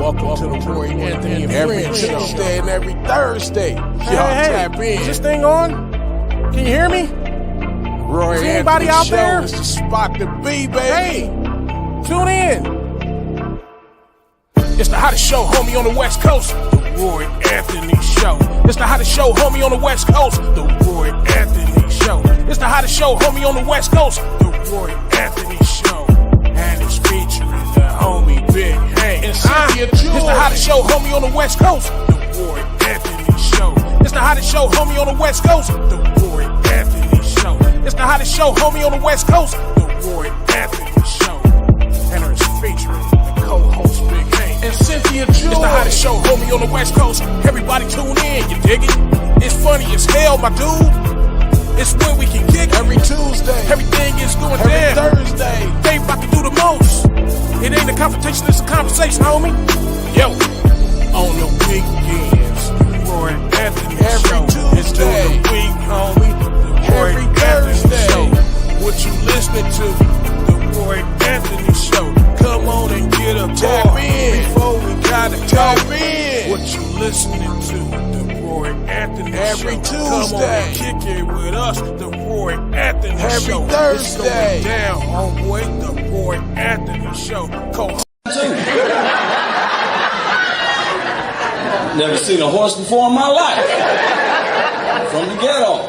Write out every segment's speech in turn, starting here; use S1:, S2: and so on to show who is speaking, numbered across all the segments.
S1: Welcome to the Roy Anthony and every Tuesday and every Thursday. Y'all tap in.
S2: Is this thing on? Can you hear me?
S1: Roy
S2: Is
S1: Anthony
S2: anybody out
S1: Show
S2: there?
S1: is the spot to be, baby.
S2: Hey, tune in.
S1: It's the hottest show, homie, on the West Coast. The Roy Anthony Show. It's the hottest show, homie, on the West Coast. The Roy Anthony Show. It's the hottest show, homie, on the West Coast. The Roy Anthony Show. And it's featuring the homie Big Hank and Cynthia. It's the hottest show, homie, on the West Coast. The Roy Anthony Show. It's the hottest show, homie, on the West Coast. The Roy Anthony Show. It's the hottest show, homie, on the West Coast. The Roy Anthony Show. And it's featuring the co-host Big Hank and Cynthia. It's the hottest show, homie, on the West Coast. Everybody tune in, you dig it? It's funny as hell, my dude. It's when we can kick every Tuesday. Everything is going down. Every Thursday. They about to do the most. It ain't a confrontation, it's a conversation, homie. Yo, on the weekends, Roy Anthony every Show. Tuesday. It's during the week, homie. The Roy every Thursday. Show. What you listening to? The Roy Anthony Show. Come on and get up, tap in before we gotta tap in. What you listening to? The Roy Anthony every Show. Tuesday. Come on and kick it with us. The Roy Anthony every Show. Every Thursday. It's going down, homeboy. The Roy Anthony Show.
S3: Never seen a horse before in my life. From the ghetto.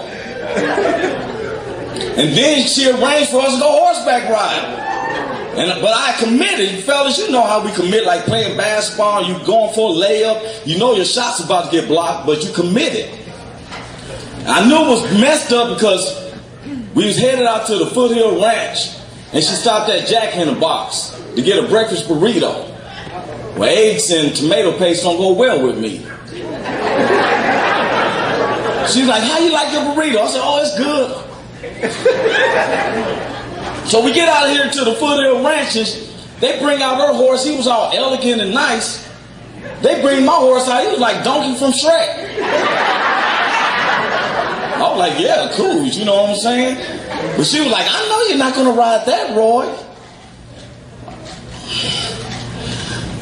S3: And then she arranged for us to go horseback riding. But I committed, fellas, you know how we commit, like playing basketball, you going for a layup, you know your shot's about to get blocked, but you committed. I knew it was messed up because we was headed out to the Foothill Ranch, and she stopped at Jack in the Box to get a breakfast burrito. Well, eggs and tomato paste don't go well with me. She's like, how you like your burrito? I said, oh, it's good. So we get out of here to the Foothill Ranches. They bring out her horse. He was all elegant and nice. They bring my horse out. He was like Donkey from Shrek. I was like, yeah, cool. You know what I'm saying? But she was like, I know you're not going to ride that, Roy.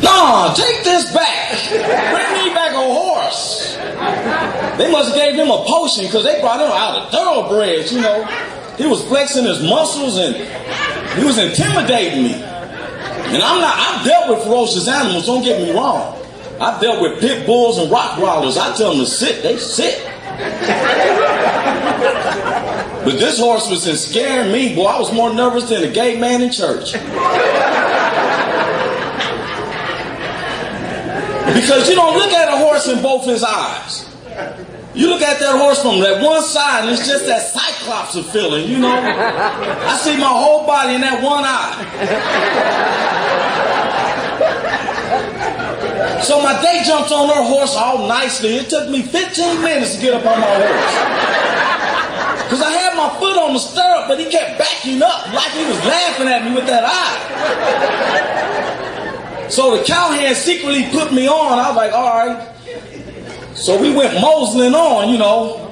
S3: No, take this back. Bring me back a horse. They must have gave him a potion because they brought him out of thoroughbreds, you know. He was flexing his muscles and he was intimidating me. And I've dealt with ferocious animals, don't get me wrong. I've dealt with pit bulls and rottweilers. I tell them to sit, they sit. But this horse was scaring me, boy. I was more nervous than a gay man in church. Because you don't look at a horse in both his eyes. You look at that horse from that one side and it's just that cyclops of feeling, you know. I see my whole body in that one eye. So my day jumps on her horse all nicely. It took me 15 minutes to get up on my horse. Because I had my foot on the stirrup, but he kept backing up like he was laughing at me with that eye. So the cowhand secretly put me on. I was like, all right. So we went moseling on, you know.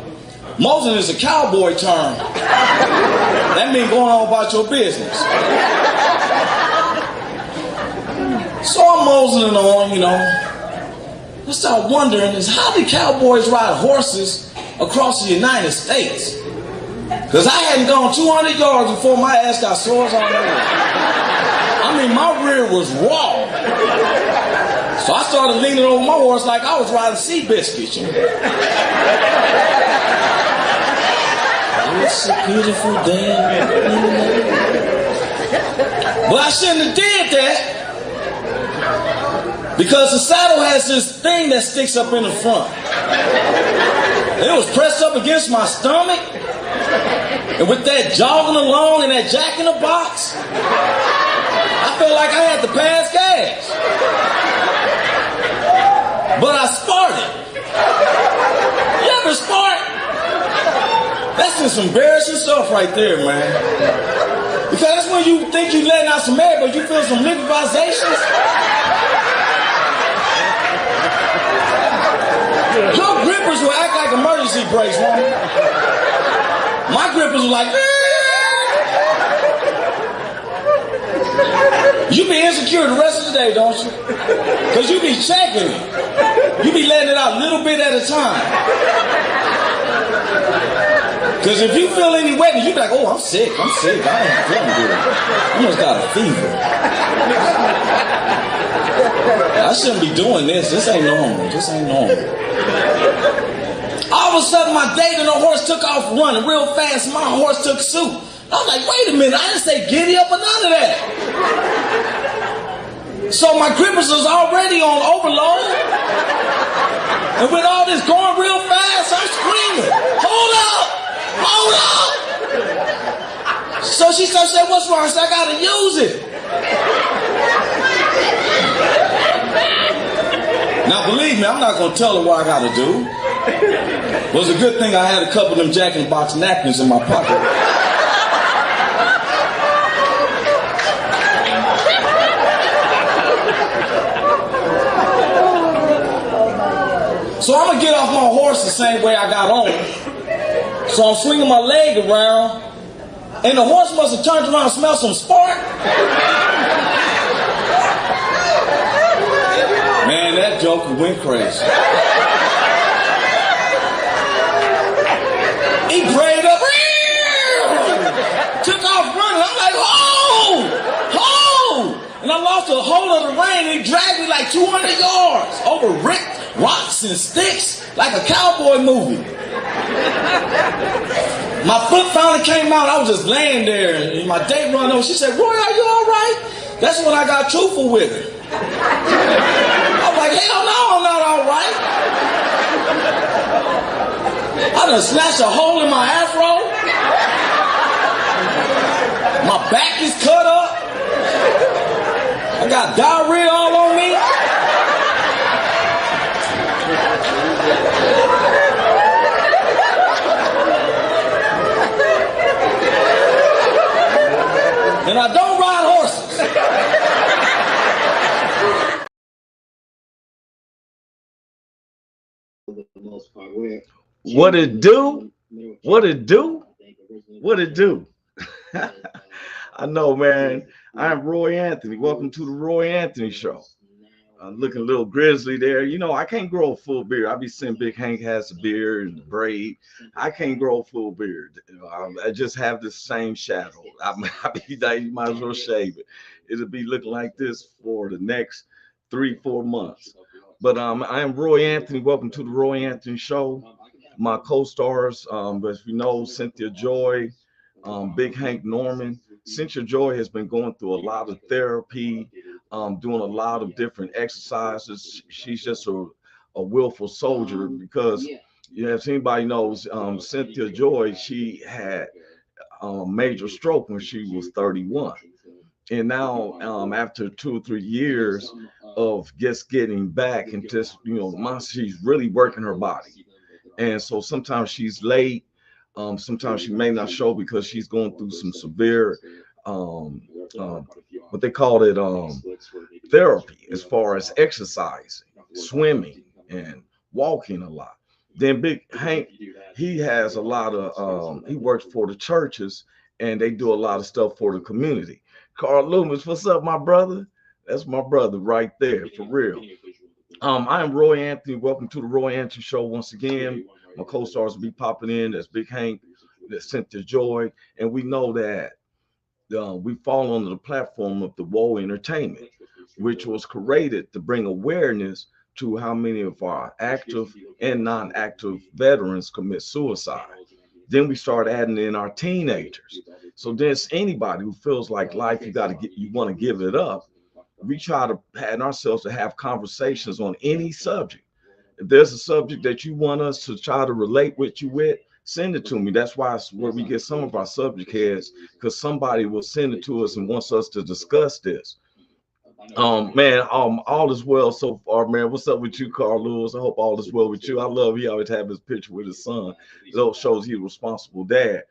S3: Moseling is a cowboy term. That means going on about your business. So I'm moseling on, you know. I start wondering is how do cowboys ride horses across the United States? Because I hadn't gone 200 yards before my ass got sores on the road. I mean, my rear was raw. So I started leaning over my horse like I was riding sea biscuits. You know? It's a beautiful day. But I shouldn't have did that. Because the saddle has this thing that sticks up in the front. It was pressed up against my stomach. And with that jogging along and that Jack in the Box, I felt like I had to pass gas. But I sparted. You ever spart? That's just some embarrassing stuff right there, man. Because that's when you think you're letting out some air, but you feel some liquefazations. Your grippers will act like emergency brakes, woman. My grippers were like, You be insecure the rest of the day, don't you? Because you be checking it. You be letting it out a little bit at a time. Because if you feel any wetness, you be like, oh, I'm sick. I ain't feeling good. I must got a fever. I shouldn't be doing this. This ain't normal. All of a sudden, my dating horse took off running real fast. My horse took suit. I was like, wait a minute, I didn't say giddy up or none of that. So my grippers was already on overload. And with all this going real fast, I'm screaming, hold up! So she started saying, what's wrong? I said, I gotta use it. Now believe me, I'm not gonna tell her what I gotta do. It was a good thing I had a couple of them Jack in the Box napkins in my pocket. So I'm gonna get off my horse the same way I got on. So I'm swinging my leg around, and the horse must have turned around and smelled some spark. Man, that joker went crazy. He brayed up, took off running. I'm like, hold! And I lost a hold of the rein, and he dragged me like 200 yards over rocks and sticks, like a cowboy movie. My foot finally came out. I was just laying there, and my date run over. She said, Roy, are you all right? That's when I got truthful with her. I was like, hell no, I'm not all right. I done snatched a hole in my afro. My back is cut up. I got diarrhea all on me. And I don't ride horses.
S4: What it do? What it do? What it do? I know, man. I'm Roy Anthony. Welcome to the Roy Anthony Show. Looking a little grizzly there. You know, I can't grow a full beard. I be seeing Big Hank has a beard and a braid. I can't grow a full beard. I just have the same shadow. I be like, you might as well shave it. It'll be looking like this for the next 3-4 months. But I am Roy Anthony. Welcome to the Roy Anthony Show. My co-stars, as you know, Cynthia Joy, Big Hank Norman. Cynthia Joy has been going through a lot of therapy, doing a lot of different exercises. She's just a willful soldier because, you know, if anybody knows, Cynthia Joy, she had a major stroke when she was 31. And now, after 2 or 3 years of just getting back and just, you know, she's really working her body. And so sometimes she's late. Sometimes she may not show because she's going through some severe, what they call it, therapy as far as exercising, swimming, and walking a lot. Then Big Hank, he has a lot of, he works for the churches and they do a lot of stuff for the community. Carl Loomis, what's up, my brother? That's my brother right there, for real. I am Roy Anthony. Welcome to the Roy Anthony Show once again. My co-stars will be popping in. That's Big Hank, that's Cynthia Joy, and we know that we fall under the platform of the Woe Entertainment, which was created to bring awareness to how many of our active and non-active veterans commit suicide. Then we start adding in our teenagers. So there's anybody who feels like life, you want to give it up. We try to pattern ourselves to have conversations on any subject. If there's a subject that you want us to try to relate with you with, send it to me. That's why it's where we get some of our subject heads, because somebody will send it to us and wants us to discuss this. Man, all is well so far, man. What's up with you, Carl Lewis? I hope all is well with you. I love he always have his picture with his son. It shows he's a responsible dad.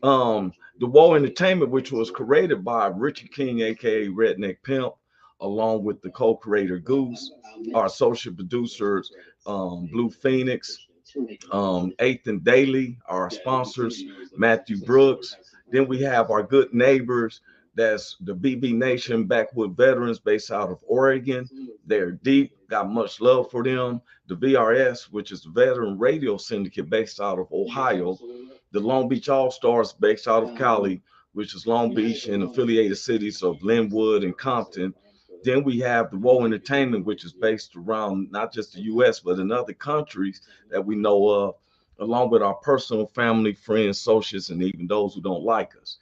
S4: The Woe Entertainment, which was created by Richie King, aka Redneck Pimp, along with the co-creator Goose, our associate producers, Blue Phoenix, Eighth and Daily, our sponsors, Matthew Brooks. Then we have our good neighbors, That's the BB Nation Backwood Veterans based out of Oregon. They're deep, got much love for them. The VRS, which is the Veteran Radio Syndicate based out of Ohio. The Long Beach All Stars based out of Cali, which is Long Beach and affiliated cities of Linwood and Compton. Then we have the Woe Entertainment, which is based around not just the US, but in other countries that we know of, along with our personal family, friends, associates, and even those who don't like us.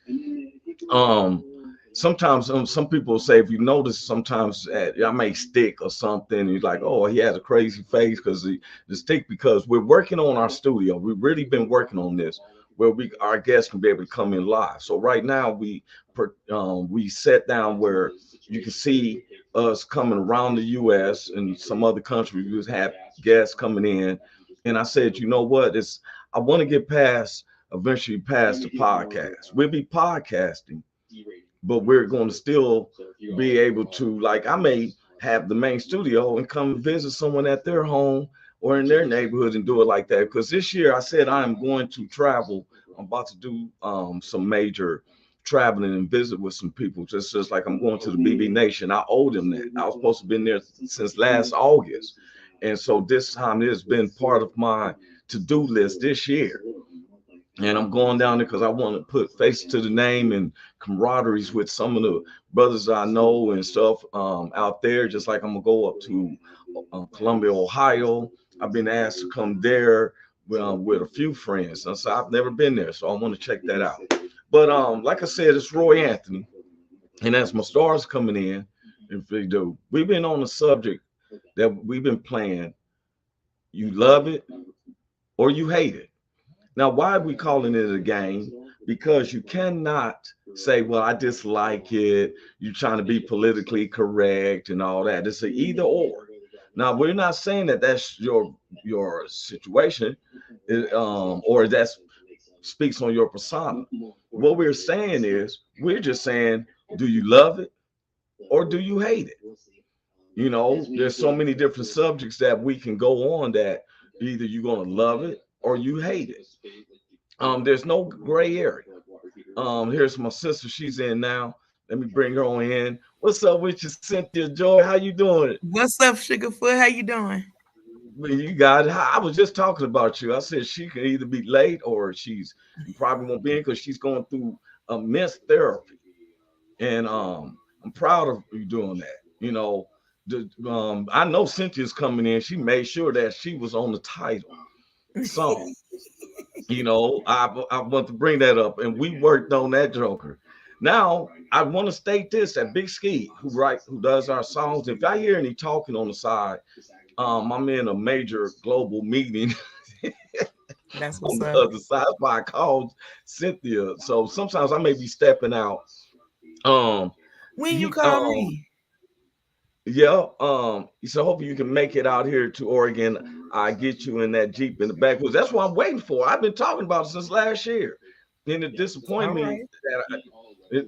S4: Sometimes some people say, if you notice, sometimes I may stick or something, and you're like, oh, he has a crazy face because the stick, because we're working on our studio. We've really been working on this where our guests can be able to come in live. So right now we set down where you can see us coming around the US and some other countries. We just have guests coming in. And I said, you know what? I want to get eventually past the podcast. We'll be podcasting, but we're going to still be able to, like, I may have the main studio and come visit someone at their home or in their neighborhood and do it like that. Because this year I said I'm going to travel. I'm about to do some major traveling and visit with some people, just like I'm going to the BB Nation. I owe them that. I was supposed to have been there since last August. And so this time it has been part of my to-do list this year. And I'm going down there because I want to put face to the name and camaraderies with some of the brothers I know and stuff out there, just like I'm going to go up to Columbia, Ohio. I've been asked to come there with a few friends. So I've never been there, so I want to check that out. But like I said, it's Roy Anthony. And as my stars coming in, we've been on the subject that we've been playing. You love it or you hate it. Now, why are we calling it a game? Because you cannot say, well, I dislike it. You're trying to be politically correct and all that. It's an either or. Now, we're not saying that that's your situation or that speaks on your persona. What we're saying is, we're just saying, do you love it or do you hate it? You know, there's so many different subjects that we can go on that either you're going to love it or you hate it. There's no gray area. Here's my sister. She's in now. Let me bring her on in. What's up with you, Cynthia Joy? How you doing?
S5: What's up, Sugarfoot? How you doing?
S4: You got it. I was just talking about you. I said she can either be late or she's probably won't be in because she's going through immense therapy. And I'm proud of you doing that. You know, I know Cynthia's coming in. She made sure that she was on the title song. You know, I want to bring that up, and we worked on that joker. Now I want to state this: that Big Ski, who does our songs. If I hear any talking on the side, I'm in a major global meeting.
S5: That's
S4: on
S5: what's
S4: the
S5: up.
S4: other side. That's why I called Cynthia. So sometimes I may be stepping out.
S5: When you call me.
S4: Yeah. So hopefully you can make it out here to Oregon. I get you in that Jeep in the backwoods. That's what I'm waiting for. I've been talking about it since last year. And it disappointed me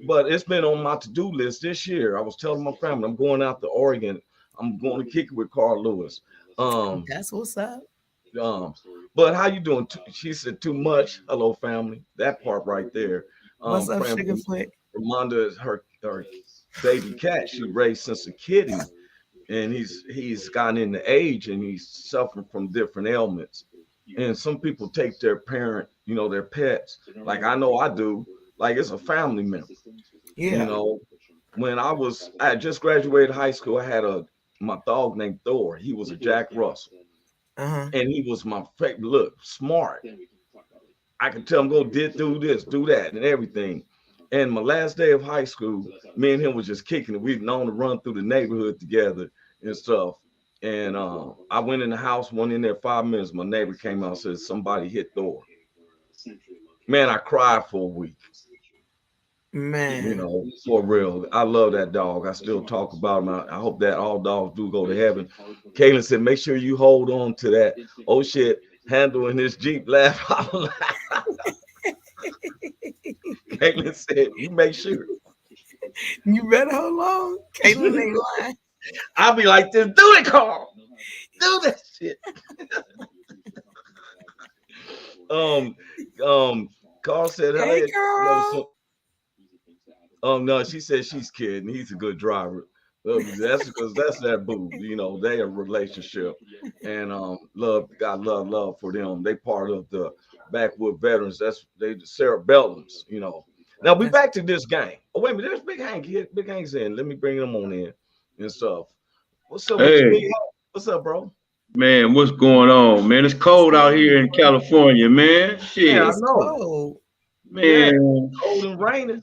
S4: but it's been on my to-do list this year. I was telling my family I'm going out to Oregon. I'm going to kick it with Carl Lewis.
S5: That's what's up.
S4: But how you doing? She said too much. Hello, family. That part right there.
S5: What's up, Sugarfoot?
S4: Ramonda is her baby cat she raised since a kitty, and he's gotten into age and he's suffering from different ailments. And some people take their parent, their pets, like I know I do, like it's a family member.
S5: Yeah.
S4: You know, when I had just graduated high school, I had my dog named Thor. He was a Jack Russell. And he was my favorite. Look, smart. I could tell him go do this, do that, and everything. And my last day of high school, me and him was just kicking it. We'd known to run through the neighborhood together and stuff. And I went in the house, went in there 5 minutes. My neighbor came out and said, somebody hit Thor. Man, I cried for a week.
S5: Man.
S4: For real. I love that dog. I still talk about him. I hope that all dogs do go to heaven. Kaylin said, make sure you hold on to that handle in this Jeep laugh. Kaylin said, you make sure.
S5: You better hold on. Kaylin ain't lying.
S4: I'll be like this. Do it, Carl. Do that shit. Carl said,
S5: hey, Carl.
S4: Oh no, she said she's kidding. He's a good driver. That's because that's that boo. You know, they a relationship, and love for them. They part of the backwood veterans. That's they the cerebellums. You know. Now we back to this game. Oh wait a minute, there's Big Hank here. Big Hank's in. Let me bring him on in and stuff. What's up with you, Big Hank? What's up, bro?
S6: Man, what's going on, man? It's cold out here in California, man. Shit.
S4: Yeah, I
S5: It's
S4: know.
S5: cold.
S6: Man.
S4: Cold and raining.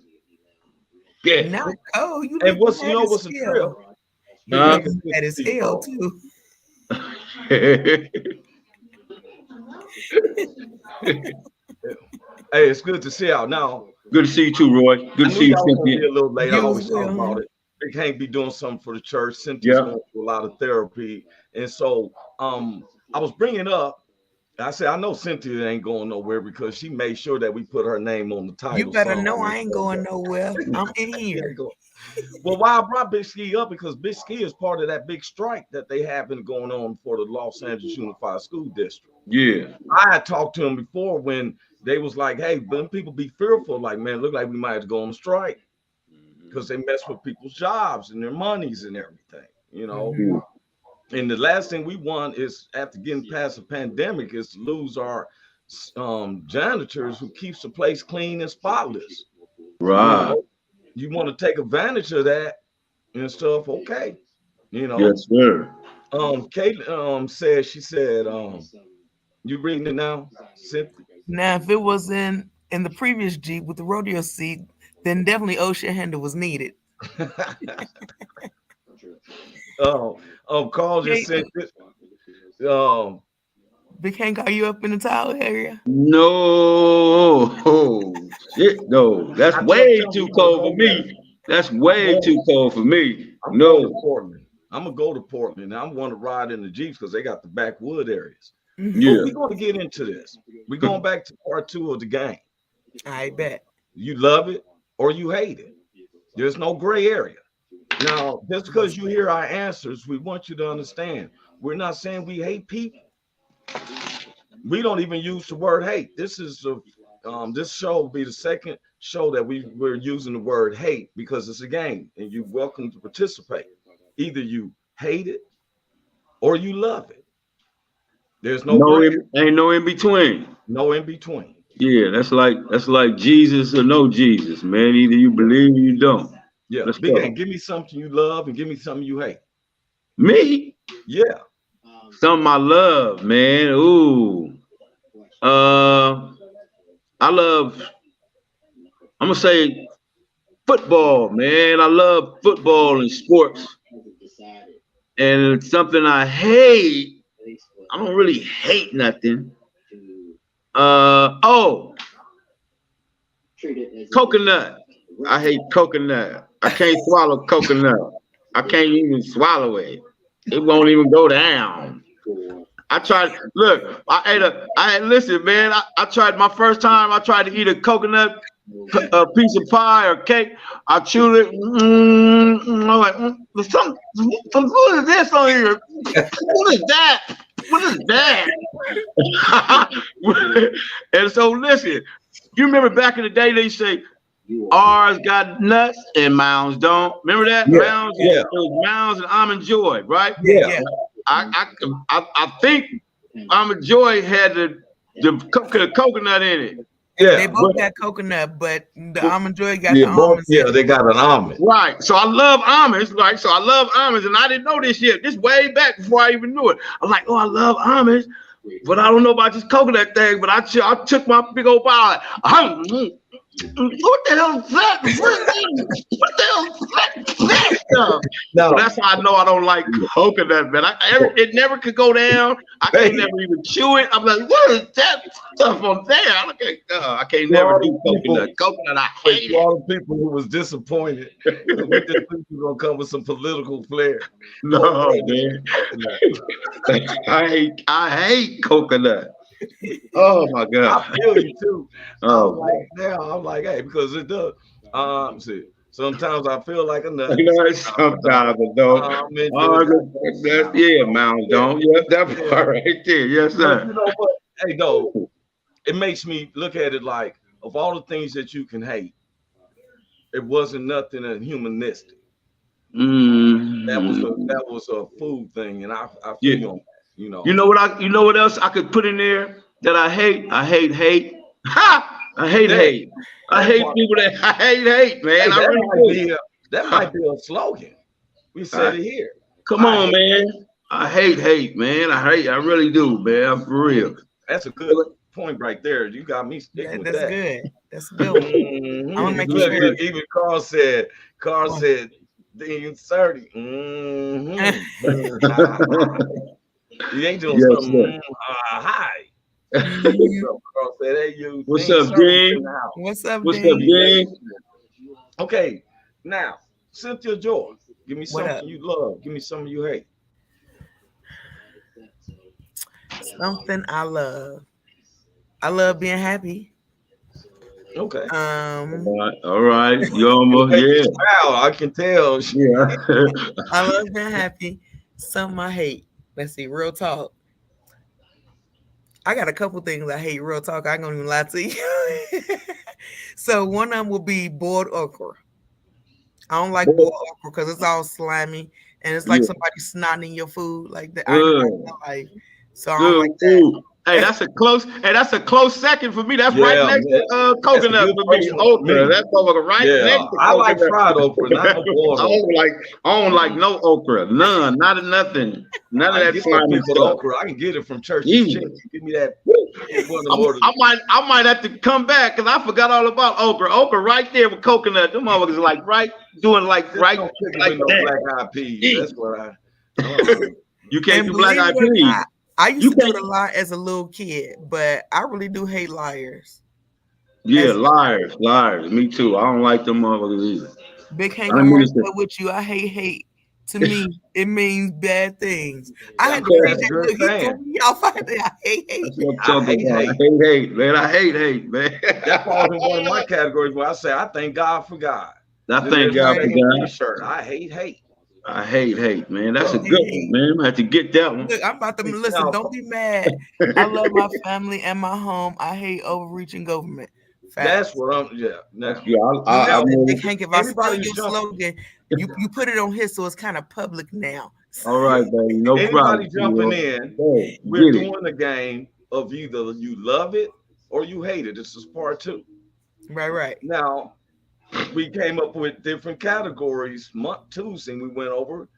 S6: Yeah.
S5: Not cold. You
S4: And
S5: looking
S4: what's the
S5: hell.
S4: trip?
S5: You
S6: Huh?
S5: looking at his hell too.
S4: Hey, it's good to see y'all now.
S6: Good to see you too, Roy. Good to see you,
S4: Be
S6: Cynthia.
S4: a little late. I
S5: You
S4: always talk
S5: will.
S4: about it. Big Hank be doing something for the church. Cynthia's
S6: Yeah.
S4: going through a lot of therapy, and so I was bringing up. I said I know Cynthia ain't going nowhere because she made sure that we put her name on the title.
S5: You better
S4: song.
S5: know I ain't going nowhere. I'm in here.
S4: Well, why I brought Big Ski up because Big Ski is part of that big strike that they have been going on for the Los Angeles Unified School District.
S6: Yeah.
S4: I had talked to him before when they was like, hey, when people be fearful, like, man, look like we might have to go on strike because they mess with people's jobs and their monies and everything, you know. And the last thing we want is after getting past the pandemic is to lose our janitors who keeps the place clean and spotless.
S6: Right.
S4: You want to take advantage of that and stuff, okay. You know.
S6: Yes, sir.
S4: Caitlin said, she said, you reading it now, Cynthia?
S5: Now, if it was in the previous Jeep with the rodeo seat, then definitely OSHA handle was needed.
S4: Carl just said this.
S5: Big Hank, are you up in the towel area?
S6: No. Shit, no. That's way too cold for me. That's way too cold for me.
S4: I'm
S6: No.
S4: going to Portland. I'm gonna go to Portland. I'm going to ride in the Jeeps because they got the backwood areas.
S6: Yeah.
S4: But we're going to get into this. We're going back to part 2 of the game.
S5: I bet.
S4: You love it or you hate it. There's no gray area. Now, just because you hear our answers, we want you to understand. We're not saying we hate people. We don't even use the word hate. This is this show will be the second show that we're using the word hate because it's a game and you're welcome to participate. Either you hate it or you love it. There's ain't
S6: no in between.
S4: No in between.
S6: Yeah, that's like Jesus or no Jesus, man. Either you believe or you don't.
S4: Yeah,
S6: Let's
S4: Big
S6: go.
S4: Gang, give me something you love and give me something you hate.
S6: Me?
S4: Yeah.
S6: Something I love, man. Ooh. I'm gonna say football, man. I love football and sports. And something I hate, I don't really hate nothing. Coconut. I hate coconut. I can't swallow coconut. I can't even swallow it. It won't even go down. I tried. Look, listen, man. I tried my first time. I tried to eat a coconut, a piece of pie or cake. I chewed it. I'm like, what is this on here? What is that? What is that? And so, listen. You remember back in the day, they say ours got nuts and Mounds don't. Remember that?
S4: Yeah.
S6: Mounds and Almond Joy, right?
S4: Yeah.
S6: I think Almond Joy had the coconut in it.
S4: Yeah.
S5: They both got coconut, but the Almond Joy got the almonds.
S4: Yeah, they got an almond.
S6: Right. So I love almonds, right? So I love almonds, and I didn't know this yet. This way back before I even knew it. I'm like, oh, I love almonds, but I don't know about this coconut thing. But I took my big old bite. What the hell is that? What the hell is that stuff? No. So that's how I know I don't like coconut, man. It never could go down. I can't never even chew it. I'm like, what is that stuff on there? I can't never do coconut. Coconut, I hate it.
S4: All the people who was disappointed. We just think you're gonna come with some political flair.
S6: No, man. I hate coconut. Oh my God!
S4: I feel you too.
S6: Oh,
S4: I'm like, hey, because it does. See, sometimes I feel like a nut.
S6: Sometimes I don't. Yeah, Mounds don't. Yeah, that part right there. Yes, sir.
S4: But you know what? Hey, though, it makes me look at it like of all the things that you can hate, It wasn't nothing humanistic.
S6: Mm.
S4: That was a food thing, and I feel you on that, you know.
S6: You know what else I could put in there that I hate? I hate hate. Ha! I hate hate. I hate people that I hate, man.
S4: Hey,
S6: I really do.
S4: that might be a slogan. We said it here.
S6: Come on, man. I hate, man. I really do, man. For real.
S4: That's a good point right there. You got me sticking with that.
S5: Good. That's a good one.
S4: Mm-hmm.
S5: I'm gonna make sure.
S4: Even Carl said, then 30. You ain't doing something. Hi. Carl said, hey, you.
S6: What's up, Dean?
S5: What's up,
S6: Dean?
S4: Okay, now, Cynthia George, give me something you love. Give me something you hate.
S5: Something I love. I love being happy.
S4: Okay.
S6: All right. You almost
S4: Wow, I can tell.
S6: Yeah.
S5: I love being happy. Something I hate. Let's see. Real talk. I got a couple things I hate. Real talk. I ain't gonna even lie to you. So one of them will be boiled okra. I don't like boiled okra because it's all slimy and it's like somebody snotting your food like that. So I don't like that.
S6: Hey, that's a close second for me. That's right next to coconut for me. Okra. That's right next to
S4: I like fried okra, not no boiled okra.
S6: I don't like no okra. None. None of that slimy stuff.
S4: Okra. I can get it from church. Give me that.
S6: I might have to come back because I forgot all about okra. Okra right there with coconut. Them motherfuckers like doing like
S4: black
S6: that.
S4: eyed peas. That's what
S6: You can't do black eyed peas.
S5: I used to do it a lot as a little kid, but I really do hate liars.
S6: Yeah, liars. Me too. I don't like them motherfuckers either.
S5: Big Hank, I'm right there with you. I hate. To me, it means bad things. I had to read that. I hate,
S6: man. I hate, man.
S4: That falls in one of my categories where I say I thank God for God.
S6: I thank God for God.
S4: Shirt. I hate.
S6: I hate, man. That's a good one, man. I have to get that one.
S5: Look, I'm about to listen. Don't be mad. I love my family and my home. I hate overreaching government.
S4: That's what I'm.
S6: That's
S5: Big Hank, if I steal your slogan, you put it on his, so it's kind of public now.
S6: All right, baby. No problem.
S4: Anybody jumping in? We're doing the game of either you love it or you hate it. This is part 2.
S5: Right.
S4: Now, we came up with different categories. Month Tuesday, we went over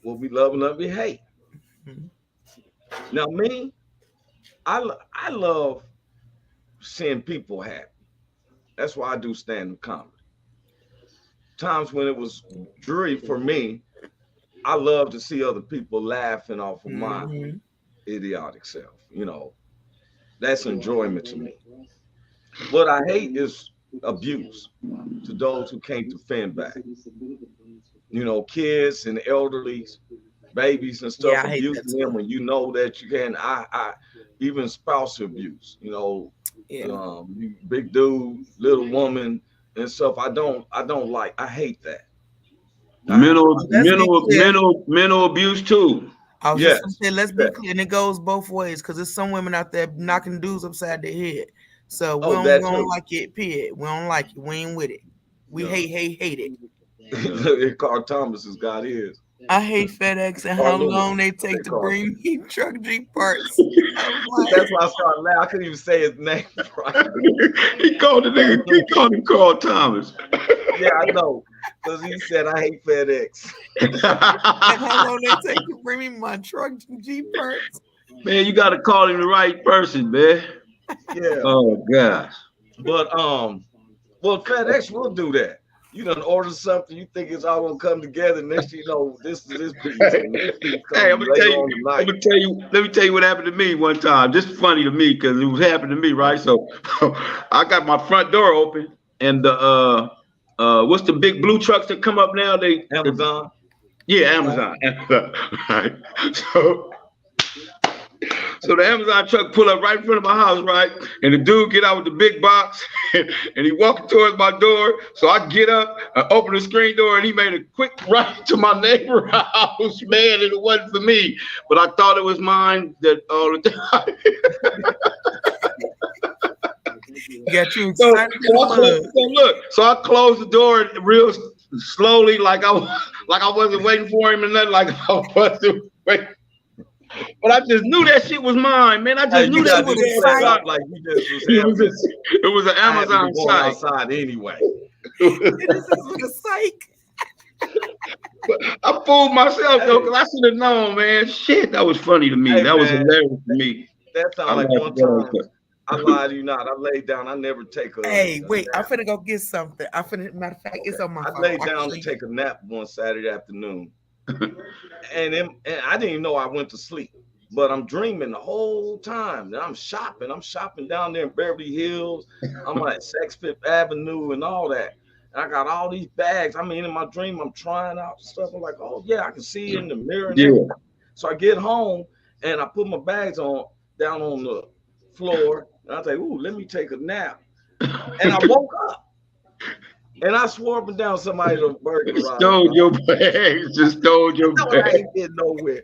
S4: what we love and what we hate. Mm-hmm. Now, me, I love seeing people happy. That's why I do stand-up comedy. Times when it was dreary for me, I love to see other people laughing off of my idiotic self. You know, that's enjoyment to me. What I hate is abuse to those who can't defend back. You know, kids and elderly, babies and stuff, abusing them when you know that you can. I even spouse abuse. You know, you big dude, little woman and stuff. I don't like. I hate that.
S6: Mental abuse too.
S5: I was just gonna say, let's be clear, and it goes both ways because there's some women out there knocking dudes upside their head. So we don't like it, period. We don't like it. We ain't with it. We hate it.
S4: Carl Thomas has got his.
S5: I hate FedEx and how long they take to bring me truck Jeep parts.
S4: That's why I started laughing. I couldn't even say his name right.
S6: He called him Carl Thomas.
S4: Yeah, I know. Because he said, I hate FedEx.
S5: And how long they take to bring me my truck Jeep parts.
S6: Man, you got to call him the right person, man.
S4: Yeah.
S6: Oh, gosh.
S4: But, well, FedEx will do that. You done order something, you think it's all gonna come together. Next thing you know, this piece.
S6: Hey, let me tell you what happened to me one time. This is funny to me because it was happening to me, right? So I got my front door open, and the what's the big blue trucks that come up now?
S4: Amazon.
S6: Yeah, Amazon. Right. So the Amazon truck pull up right in front of my house, right? And the dude get out with the big box and he walking towards my door. So I get up, I open the screen door, and he made a quick right to my neighbor's house, man, and it wasn't for me. But I thought it was mine that all the time.
S5: Got you
S6: So,
S5: excited in the mud.
S6: so I closed the door real slowly, like I wasn't waiting for him and nothing, like I wasn't waiting. But I just knew that shit was mine, man. I just knew that
S5: was
S6: was
S5: excited.
S6: mine.
S4: Like you just was
S6: It was an Amazon site.
S4: Outside anyway.
S5: This is with a psych.
S6: I fooled myself though, because I should have known, man. Shit, that was funny to me.
S4: Hey,
S6: that was
S4: man.
S6: hilarious to me.
S4: That sounded like one time. I lied to you not. I laid down. I never take a.
S5: Hey, wait!
S4: nap.
S5: I'm finna go get something. Matter of fact, it's on my
S4: I
S5: phone.
S4: laid down to take a nap one Saturday afternoon, and I didn't even know I went to sleep. But I'm dreaming the whole time that I'm shopping. I'm shopping down there in Beverly Hills. I'm at Saks Fifth Avenue and all that. And I got all these bags. I mean, in my dream, I'm trying out stuff. I'm like, oh yeah, I can see it in the mirror. And everything. So I get home and I put my bags down on the floor. And I was like, ooh, let me take a nap. And I woke up. And I swore up and down somebody to burglarize.
S6: Stole your bags. Just stole your
S4: No, I
S6: bags.
S4: ain't getting nowhere.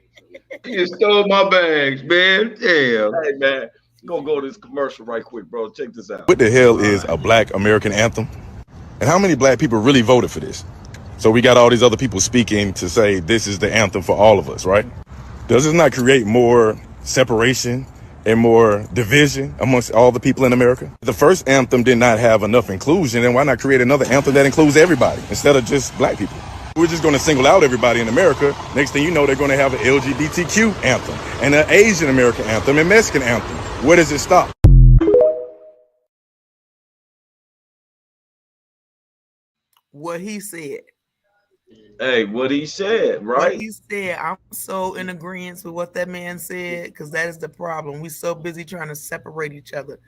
S6: You stole my bags, man. Damn.
S4: Hey man, gonna go to this commercial right quick, bro. Check this out.
S7: What the hell is a black American anthem? And how many black people really voted for this? So we got all these other people speaking to say this is the anthem for all of us, right? Does this not create more separation and more division amongst all the people in America? The first anthem did not have enough inclusion, and why not create another anthem that includes everybody instead of just black people? We're just going to single out everybody in America. Next thing you know, they're going to have an LGBTQ anthem and an Asian American anthem and Mexican anthem. Where does it stop?
S5: What he said.
S4: Hey, what he said, right?
S5: What he said. I'm so in agreement with what that man said, because that is the problem. We're so busy trying to separate each other.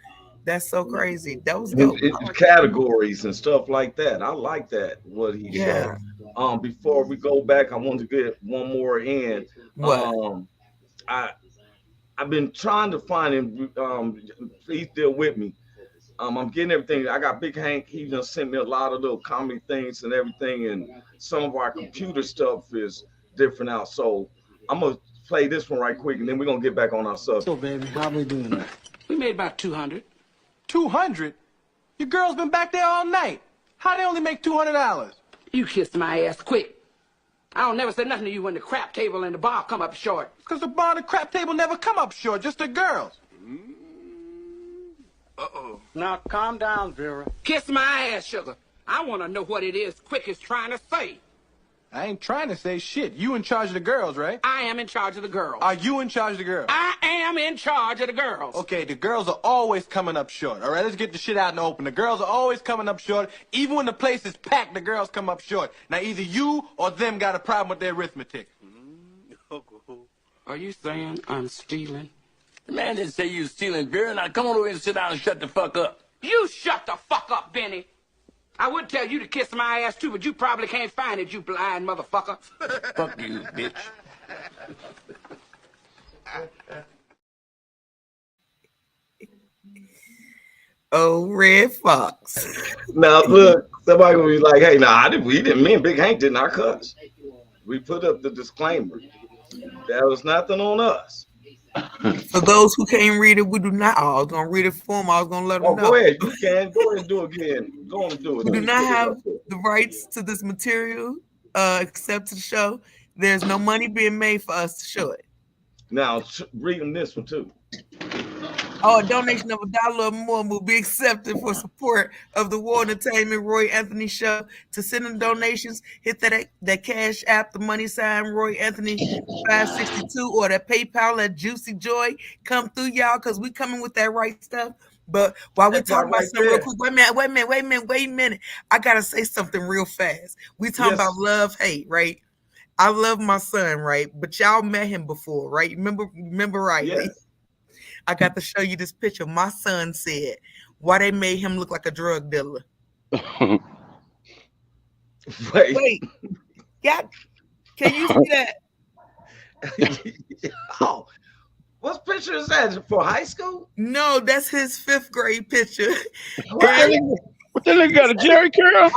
S5: That's so crazy. That was dope.
S4: It's categories and stuff like that. I like that. What he said. Before we go back, I want to get one more in.
S5: What?
S4: I've been trying to find him. He's still with me. I'm getting everything. I got Big Hank. He just sent me a lot of little comedy things and everything, and some of our computer stuff is different out. So I'm gonna play this one right quick, and then we're gonna get back on our subject.
S8: So, baby, how we doing that?
S9: We made about 200.
S8: 200? Your girl's been back there all night. How they only make $200?
S9: You kissed my ass quick. I don't never say nothing to you when the crap table and the bar come up short.
S8: Because the bar and the crap table never come up short, just the girls.
S9: Uh-oh. Now, calm down, Vera. Kiss my ass, sugar. I want to know what it is Quick is trying to say.
S8: I ain't trying to say shit. You in charge of the girls, right?
S9: I am in charge of the girls.
S8: Are you in charge of the girls?
S9: I am in charge of the girls.
S8: Okay, the girls are always coming up short. All right, let's get the shit out in the open. The girls are always coming up short. Even when the place is packed, the girls come up short. Now, either you or them got a problem with their arithmetic.
S9: Are you saying I'm stealing?
S10: The man didn't say you was stealing, Vera. Now come on over here and sit down and shut the fuck up.
S9: You shut the fuck up, Benny. I would tell you to kiss my ass too, but you probably can't find it, you blind motherfucker.
S10: Fuck you, bitch.
S5: Oh, Red Fox.
S4: Now look, somebody gonna be like, "Hey, we didn't mean Big Hank did not cuss. We put up the disclaimer. That was nothing on us."
S5: For those who can't read it, we do not. I was gonna read it for them. I was gonna let them know.
S4: Go ahead. You can go ahead and do it again. Go on and do it.
S5: We do not have the rights to this material, except to the show. There's no money being made for us to show it.
S4: Now, read them this one too.
S5: Oh, a donation of $1 or more will be accepted for support of the War Entertainment Roy Anthony Show. To send in donations, hit that Cash App, the money sign Roy Anthony 562, or that PayPal at Juicy Joy. Come through, y'all, because we coming with that right stuff. But while we talk about something real quick, wait a minute. I gotta say something real fast. We talking about love, hate, right? I love my son, right? But y'all met him before, right? Remember right?
S4: Yes.
S5: I got to show you this picture. My son said, why they made him look like a drug dealer. Wait. Yeah. Can you see
S4: that? Oh, what picture is that for high school?
S5: No, that's his 5th grade picture.
S6: What the nigga got a Jerry curl?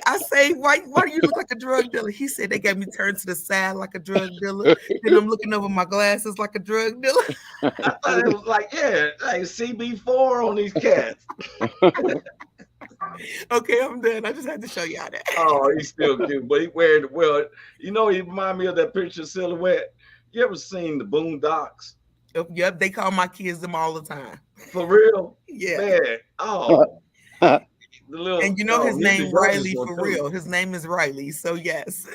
S5: I say, why do you look like a drug dealer? He said they got me turned to the side like a drug dealer. Then I'm looking over my glasses like a drug dealer.
S4: I thought it was like, yeah, like CB4 on these cats.
S5: Okay, I'm done. I just had to show y'all that.
S4: Oh, he's still cute, but he wearing well. You know, he remind me of that picture silhouette. You ever seen the Boondocks?
S5: Yep, they call my kids them all the time.
S4: For real?
S5: Yeah.
S4: Man, oh. The little,
S5: and you know his
S4: he's
S5: name
S4: the
S5: Riley
S4: youngest one,
S5: for
S4: too.
S5: real. His name is Riley, so yes.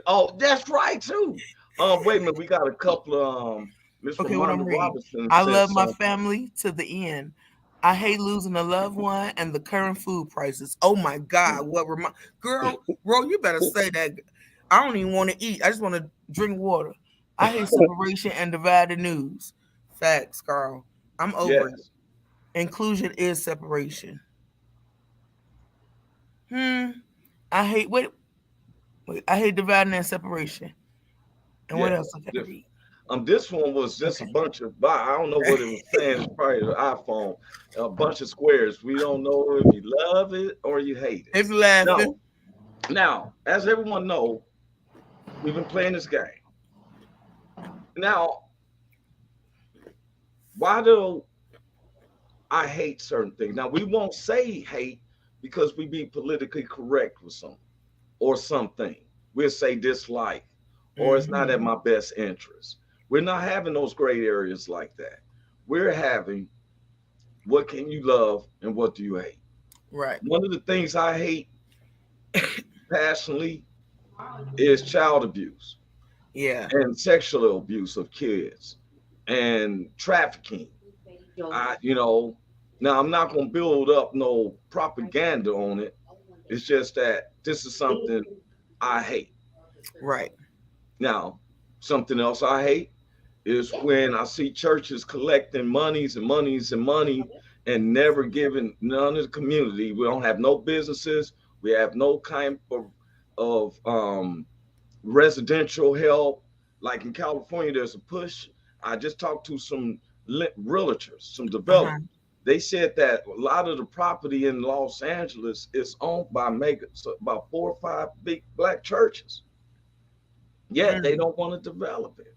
S4: Oh, that's right too. Wait a minute, we got a couple of Miss
S5: Okay, what I'm
S4: Ramonda
S5: reading.
S4: Robinson.
S5: I
S4: said
S5: love my
S4: something.
S5: family to the end. I hate losing a loved one and the current food prices. Oh my God, what girl, you better say that. I don't even want to eat. I just want to drink water. I hate separation and divided news. Facts, Carl. I'm over it. Inclusion is separation. I hate wait. I hate dividing and separation. And what else I can read?
S4: This one was just a bunch of, I don't know what it was saying. It's probably the iPhone. A bunch of squares. We don't know if you love it or you hate it.
S5: It's laughing.
S4: Now, as everyone knows, we've been playing this game. Now, why do I hate certain things? Now, we won't say hate because we be politically correct with something or something. We'll say dislike or it's not at my best interest. We're not having those gray areas like that. We're having what can you love and what do you hate?
S5: Right.
S4: One of the things I hate passionately is child abuse.
S5: Yeah.
S4: And sexual abuse of kids and trafficking. Now I'm not going to build up no propaganda on it. It's just that this is something I hate.
S5: Right.
S4: Now, something else I hate is when I see churches collecting monies and money and never giving none of the community. We don't have no businesses. We have no kind of residential help. Like in California, there's a push. I just talked to some realtors, some developers. They said that a lot of the property in Los Angeles is owned by about 4 or 5 big black churches. Yet they don't want to develop it.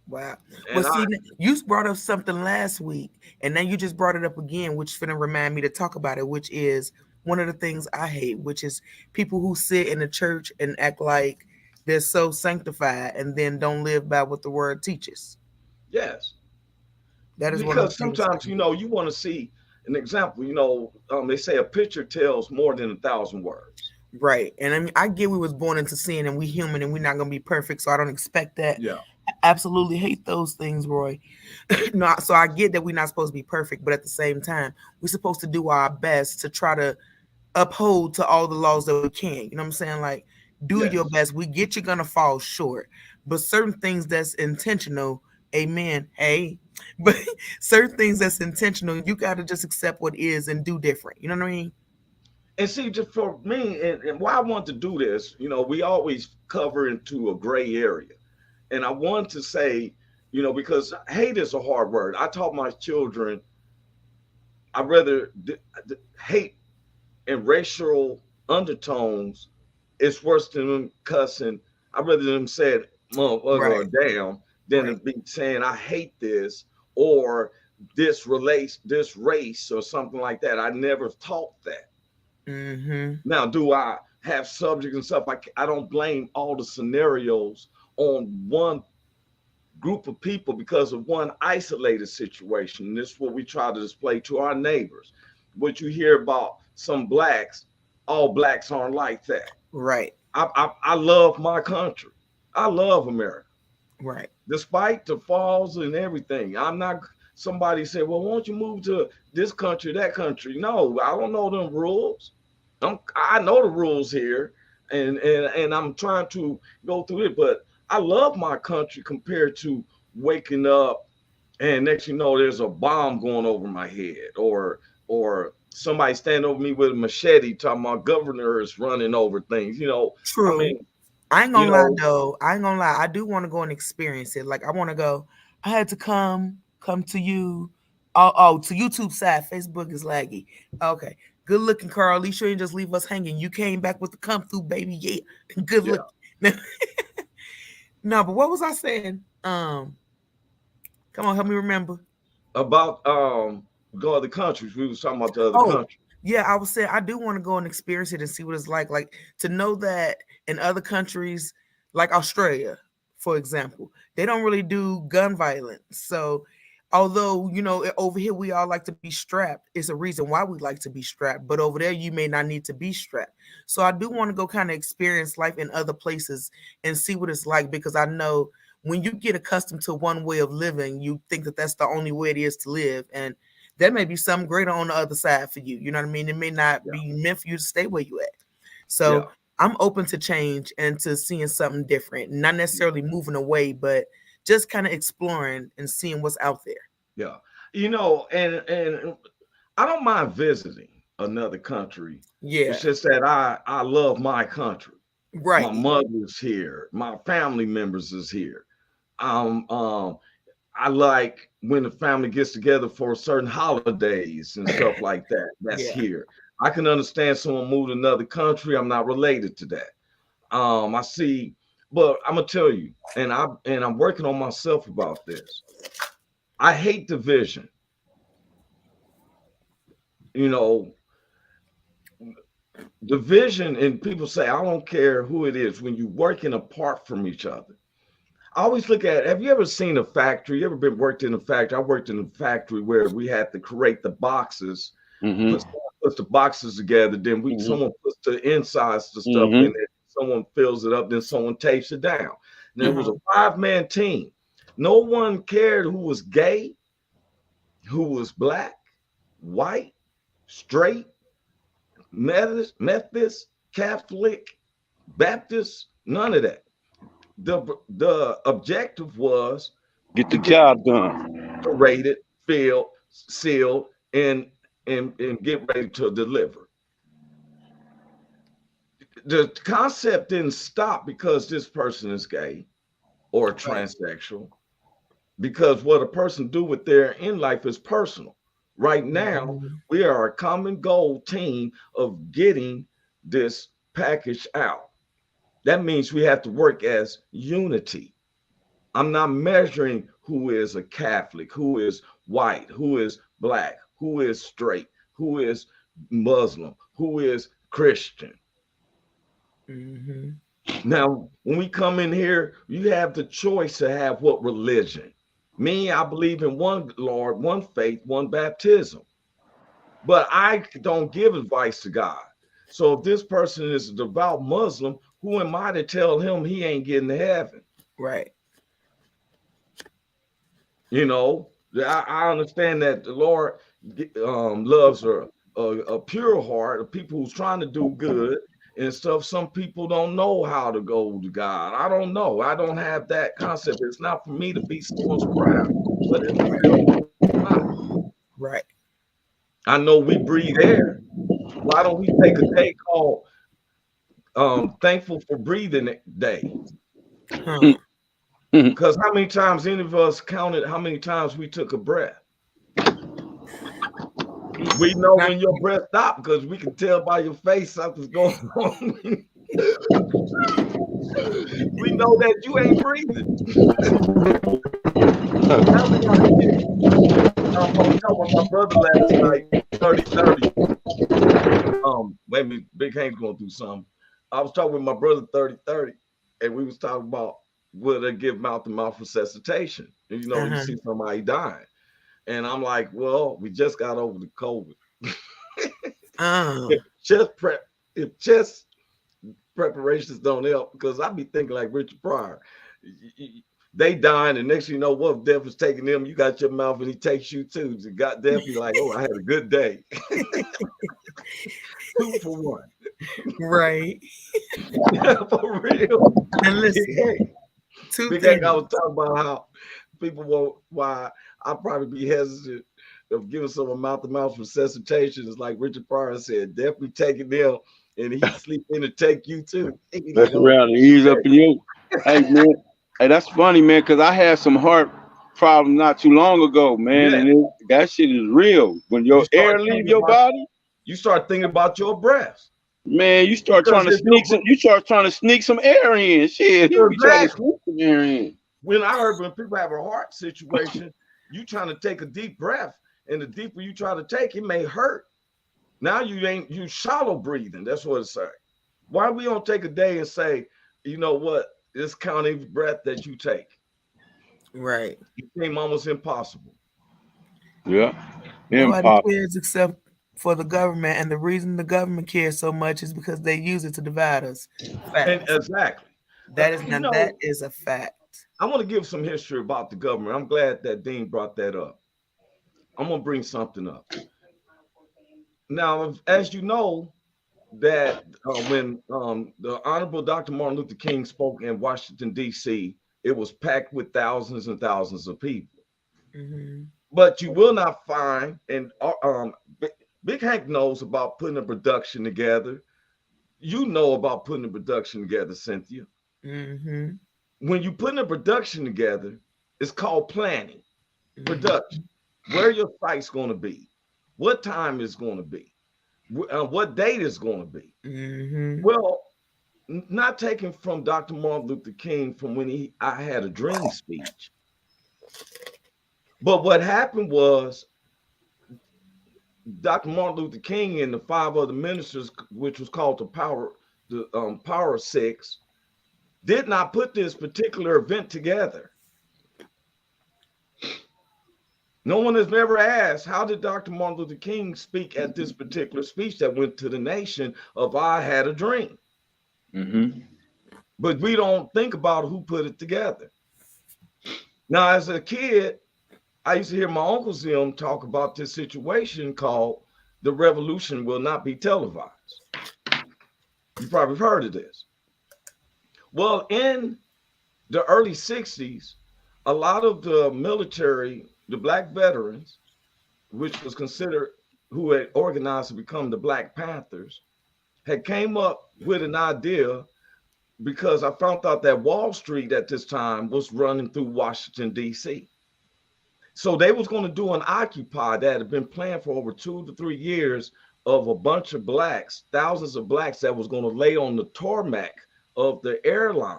S5: Wow. Well, see, you brought up something last week, and then you just brought it up again, which is going to remind me to talk about it, which is one of the things I hate, which is people who sit in the church and act like they're so sanctified and then don't live by what the word teaches.
S4: Yes.
S5: That is
S4: because sometimes, you want to see an example. They say a picture tells more than 1,000 words.
S5: Right. And I mean, I get we was born into sin and we human and we're not going to be perfect. So I don't expect that.
S4: Yeah.
S5: I absolutely hate those things, Roy. No, so I get that we're not supposed to be perfect, but at the same time, we're supposed to do our best to try to uphold to all the laws that we can. You know what I'm saying? Like, do your best. We get you're going to fall short, but certain things that's intentional, amen. Hey, but certain things that's intentional, you got to just accept what is and do different. You know what I mean?
S4: And see, just for me, and why I want to do this, we always cover into a gray area. And I want to say, because hate is a hard word. I taught my children, I'd rather hate and racial undertones is worse than them cussing. I'd rather them say it, motherfucker, or damn, than to be saying, I hate this, or this race, or something like that. I never taught that. Now, do I have subjects and stuff? I don't blame all the scenarios on one group of people because of one isolated situation. This is what we try to display to our neighbors. What you hear about some blacks, all blacks aren't like that.
S5: Right.
S4: I love my country. I love America.
S5: Right.
S4: Despite the falls and everything. I'm not somebody said, well, won't you move to this country, that country? No, I don't know them rules. I know the rules here, and I'm trying to go through it, but I love my country compared to waking up and next you know there's a bomb going over my head, or somebody standing over me with a machete talking about governor is running over things.
S5: True. I ain't gonna lie though. I ain't gonna lie. I do want to go and experience it. Like I want to go. I had to come to you. Oh, to YouTube side. Facebook is laggy. Okay. Good looking, Carl. At least you ain't just leave us hanging. You came back with the come through, baby. Yeah. Good
S4: Yeah.
S5: look. No, but what was I saying? Come on, help me remember.
S4: About go other countries. We was talking about the other
S5: Oh,
S4: countries.
S5: yeah, I was saying I do want to go and experience it and see what it's like to know that in other countries, like Australia, for example, they don't really do gun violence. So, although over here we all like to be strapped, it's a reason why we like to be strapped. But over there, you may not need to be strapped. So, I do want to go kind of experience life in other places and see what it's like, because I know when you get accustomed to one way of living, you think that that's the only way it is to live, and there may be something greater on the other side for you. You know what I mean? It may not be meant for you to stay where you at. So I'm open to change and to seeing something different, not necessarily moving away, but just kind of exploring and seeing what's out there.
S4: Yeah. And I don't mind visiting another country.
S5: Yeah.
S4: It's just that I love my country.
S5: Right.
S4: My mother's here. My family members is here. I like when the family gets together for certain holidays and stuff like that. That's here. I can understand someone moved to another country. I'm not related to that. I see, but I'm gonna tell you, and I'm working on myself about this. I hate division. Division, and people say, I don't care who it is, when you're working apart from each other. I always look at, have you ever seen a factory? You ever been worked in a factory? I worked in a factory where we had to create the boxes, puts the boxes together, then someone puts the insides the stuff in it, someone fills it up, then someone tapes it down. And it was a 5-man team. No one cared who was gay, who was black, white, straight, Methodist, Catholic, Baptist, none of that. The objective was
S6: get the job done,
S4: rated, filled, sealed, and get ready to deliver. The concept didn't stop because this person is gay or transsexual, because what a person do with their in life is personal. Right now, we are a common goal team of getting this package out. That means we have to work as unity. I'm not measuring who is a Catholic, who is white, who is black, who is straight, who is Muslim, who is Christian. Now, when we come in here, you have the choice to have what religion. Me, I believe in one Lord, one faith, one baptism. But I don't give advice to God. So if this person is a devout Muslim, who am I to tell him he ain't getting to heaven?
S5: Right.
S4: I understand that the Lord loves a pure heart of people who's trying to do good and stuff. Some people don't know how to go to God. I don't know. I don't have that concept. It's not for me to be someone's proud, but it's real.
S5: Right.
S4: I know we breathe air. Why don't we take a day called Thankful for Breathing Day? Because how many times any of us counted how many times we took a breath? We know when your breath stopped because we can tell by your face something's going on. We know that you ain't breathing. I was talking with my brother last night, 30-30. Wait a minute, Big Hank's going through something. I was talking with my brother 30-30, and we was talking about will they give mouth-to-mouth resuscitation? And, you see somebody dying. And I'm like, well, we just got over the COVID. If chest preparations don't help, because I be thinking like Richard Pryor. They dying, and next thing you know, what if death is taking them? You got your mouth, and he takes you too. You got death, you're like, oh, I had a good day. 2 for 1.
S5: Right.
S4: Yeah, for real.
S5: And listen,
S4: Big Hank, I was talking about how people won't, why I'd probably be hesitant of giving someone mouth-to-mouth resuscitation. It's like Richard Pryor said, definitely taking them, and he's sleeping to take you too.
S6: That's around to ease up in you. Hey, man. Hey, that's funny, man, because I had some heart problems not too long ago, man, and that shit is real. When your air leaves your body,
S4: You start thinking about your breath.
S6: Man, you start
S4: Because
S6: trying to
S4: if your
S6: sneak some. You start trying to sneak some air in. Shit, he be trying to
S4: exactly.
S6: sneak some air in.
S4: When I heard when people have a heart situation, you trying to take a deep breath, and the deeper you try to take, it may hurt. Now you shallow breathing. That's what it's saying. Why we don't take a day and say, you know what, this counting breath that you take.
S5: Right.
S4: It became almost impossible.
S6: Yeah.
S5: Nobody
S6: Impossible.
S5: cares except for the government, and the reason the government cares so much is because they use it to divide us.
S4: And
S5: Facts.
S4: exactly.
S5: That is
S4: You
S5: now that
S4: know,
S5: is a fact.
S4: I want to give some history about the government. I'm glad that Dean brought that up. I'm gonna bring something up. Now, as you know, that when the Honorable Dr. Martin Luther King spoke in Washington, D.C., it was packed with thousands and thousands of people.
S5: Mm-hmm.
S4: But you will not find, and Big Hank knows about putting a production together. You know about putting a production together, Cynthia.
S5: Mm-hmm.
S4: When you put a production together, it's called planning, production.
S5: Mm-hmm.
S4: Where your site's going to be, what time it's going to be, what date it's going to be.
S5: Mm-hmm.
S4: Well, not taken from Dr. Martin Luther King from when I had a dream speech. But what happened was Dr. Martin Luther King and the 5 other ministers, which was called the Power Six, did not put this particular event together. No one has ever asked, how did Dr. Martin Luther King speak at this particular speech that went to the nation of I had a dream?
S6: Mm-hmm.
S4: But we don't think about who put it together. Now, as a kid, I used to hear my Uncle Zim talk about this situation called the revolution will not be televised. You probably heard of this. Well, in the early 60s, a lot of the military, the Black veterans, which was considered who had organized to become the Black Panthers, had came up with an idea because I found out that Wall Street at this time was running through Washington, D.C. So they was going to do an Occupy that had been planned for over 2 to 3 years of a bunch of blacks, thousands of blacks that was going to lay on the tarmac of the airline,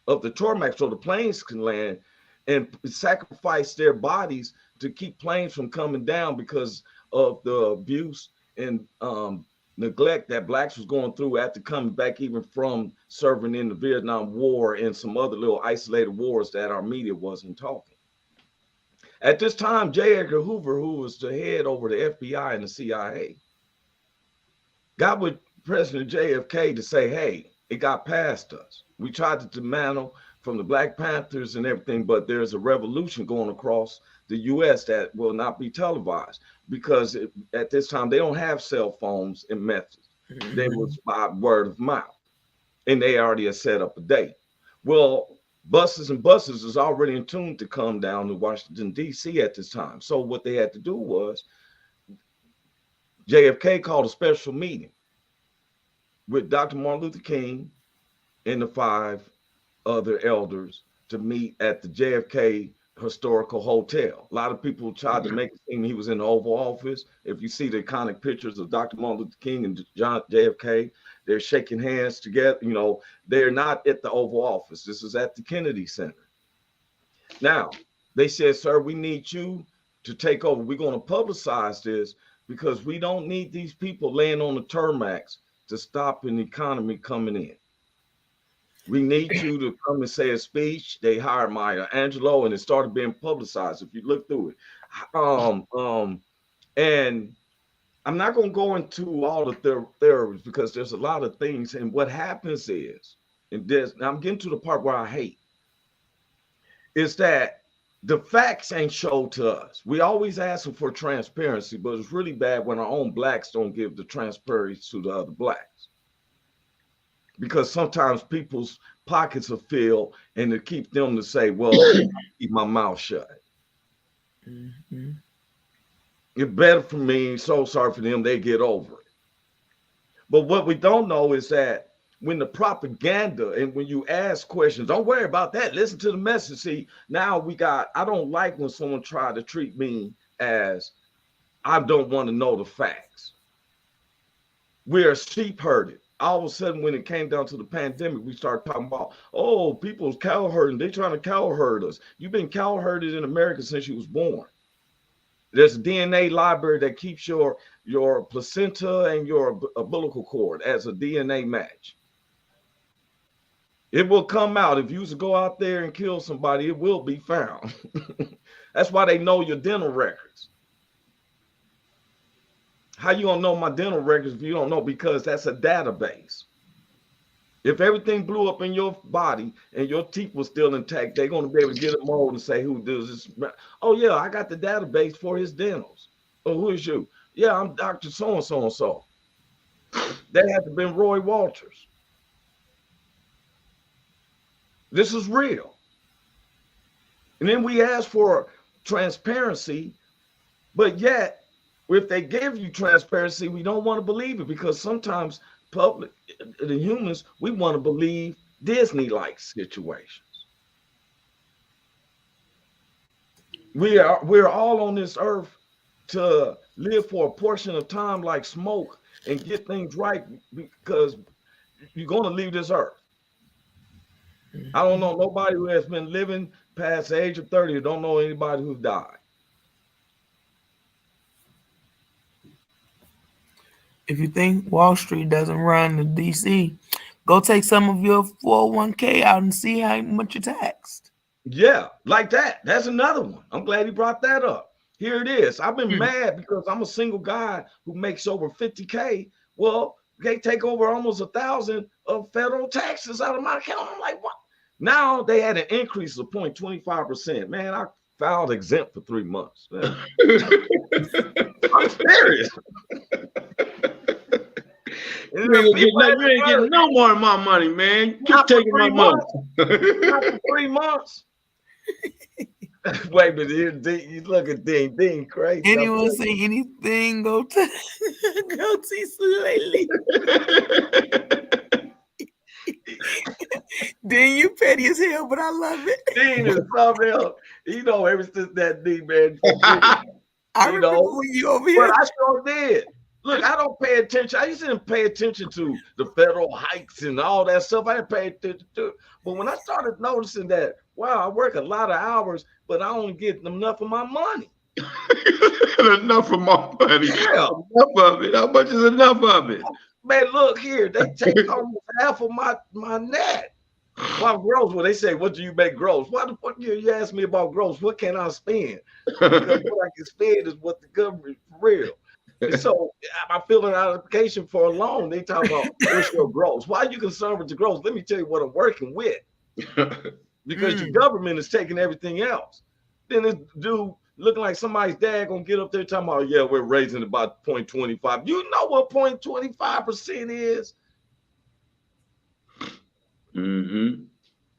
S4: of the tarmac so the planes can land, and sacrifice their bodies to keep planes from coming down because of the abuse and neglect that blacks was going through after coming back even from serving in the Vietnam War and some other little isolated wars that our media wasn't talking. At this time, J. Edgar Hoover, who was the head over the FBI and the CIA, got with President JFK to say, hey, it got past us. We tried to dismantle from the Black Panthers and everything, but there's a revolution going across the U.S. that will not be televised because at this time, they don't have cell phones and methods. Mm-hmm. They was by word of mouth, and they already had set up a date. Well, buses is already in tune to come down to Washington, D.C. at this time. So what they had to do was JFK called a special meeting with Dr. Martin Luther King and the 5 other elders to meet at the JFK Historical Hotel. A lot of people tried to make it seem he was in the Oval Office. If you see the iconic pictures of Dr. Martin Luther King and John JFK, they're shaking hands together. You know, they're not at the Oval Office. This is at the Kennedy Center. Now, they said, sir, we need you to take over. We're going to publicize this because we don't need these people laying on the tarmacs to stop an economy coming in. We need you to come and say a speech. They hired Maya Angelou, and it started being publicized. If you look through it, and I'm not going to go into all the theories because there's a lot of things. And what happens is, and I'm getting to the part where I hate, is that the facts ain't showed to us. We always ask for transparency, but it's really bad when our own blacks don't give the transparency to the other blacks. Because sometimes people's pockets are filled and it keeps them to say, well, keep my mouth shut. Mm-hmm. It's better for me, so sorry for them, they get over it. But what we don't know is that when the propaganda and when you ask questions, don't worry about that, listen to the message. See, now I don't like when someone try to treat me as I don't want to know the facts. We're sheep herded. All of a sudden, when it came down to the pandemic, we started talking about, oh, people's cow herding. They trying to cow herd us. You've been cow herded in America since you was born. There's a DNA library that keeps your placenta and your umbilical cord as a DNA match. It will come out. If you used to go out there and kill somebody, it will be found. That's why they know your dental records. How you gonna know my dental records if you don't know? Because that's a database. If everything blew up in your body and your teeth was still intact, they're gonna be able to get a mold and say who does this. Oh yeah, I got the database for his dentals. Oh, who is you? Yeah, I'm Dr. So and so. That had to have been Roy Walters. This is real. And then we ask for transparency, but yet if they give you transparency, we don't want to believe it, because sometimes the humans, we want to believe Disney-like situations. We're all on this earth to live for a portion of time like smoke and get things right, because you're going to leave this earth. I don't know nobody who has been living past the age of 30. I don't know anybody who died.
S5: If you think Wall Street doesn't run to DC, go take some of your 401k out and see how much you're taxed.
S4: Yeah, like that. That's another one. I'm glad he brought that up. Here it is. I've been mad because I'm a single guy who makes over 50K. Well, they take over almost 1,000 of federal taxes out of my account. I'm like, what? Now they had an increase of 0.25%. Man, I filed exempt for 3 months. I'm serious.
S6: You ain't getting no more of my money, man. Keep taking my money.
S4: Not for 3 months. Wait a minute, you look at Dean crazy.
S5: Anyone say anything? Go see Slaylee. Dean, you petty as hell, but I love it.
S4: Dean is something else. You know, ever since that Dean, man.
S5: I remember when you over here.
S4: But I sure did. Look, I don't pay attention. I used to pay attention to the federal hikes and all that stuff. I didn't pay attention to it. But when I started noticing that, wow, I work a lot of hours, but I only get enough of my money.
S6: Enough of my money.
S4: Yeah.
S6: Enough of it. How much is enough of it?
S4: Man, look here. They take almost half of my net. My gross, when they say, what do you make gross? Why the fuck you ask me about gross? What can I spend? Because what I can spend is what the government, for real. And so I fill an application for a loan. They talk about what's your gross. Why are you concerned with the gross? Let me tell you what I'm working with. Because your government is taking everything else. Then this dude looking like somebody's dad gonna get up there talking about, yeah, we're raising about 0.25. You know what 0.25% is?
S6: Mm-hmm.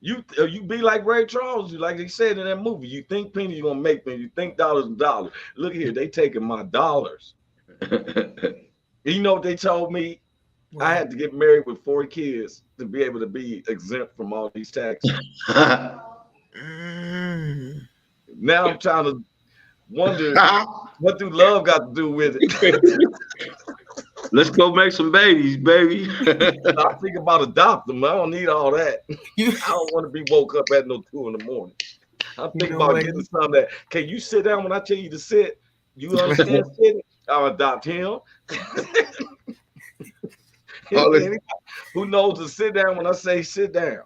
S4: You be like Ray Charles, like they said in that movie. You think pennies gonna make pennies. You think dollars and dollars. Look here, they taking my dollars. You know what they told me? Wow. I had to get married with 4 kids to be able to be exempt from all these taxes. Now I'm trying to wonder, what do love got to do with it?
S6: Let's go make some babies, baby.
S4: I think about adopting them. I don't need all that. I don't want to be woke up at no 2 in the morning. I'm thinking about getting something that, can you sit down when I tell you to sit? You understand sitting? I'll adopt him. Who knows to sit down when I say sit down?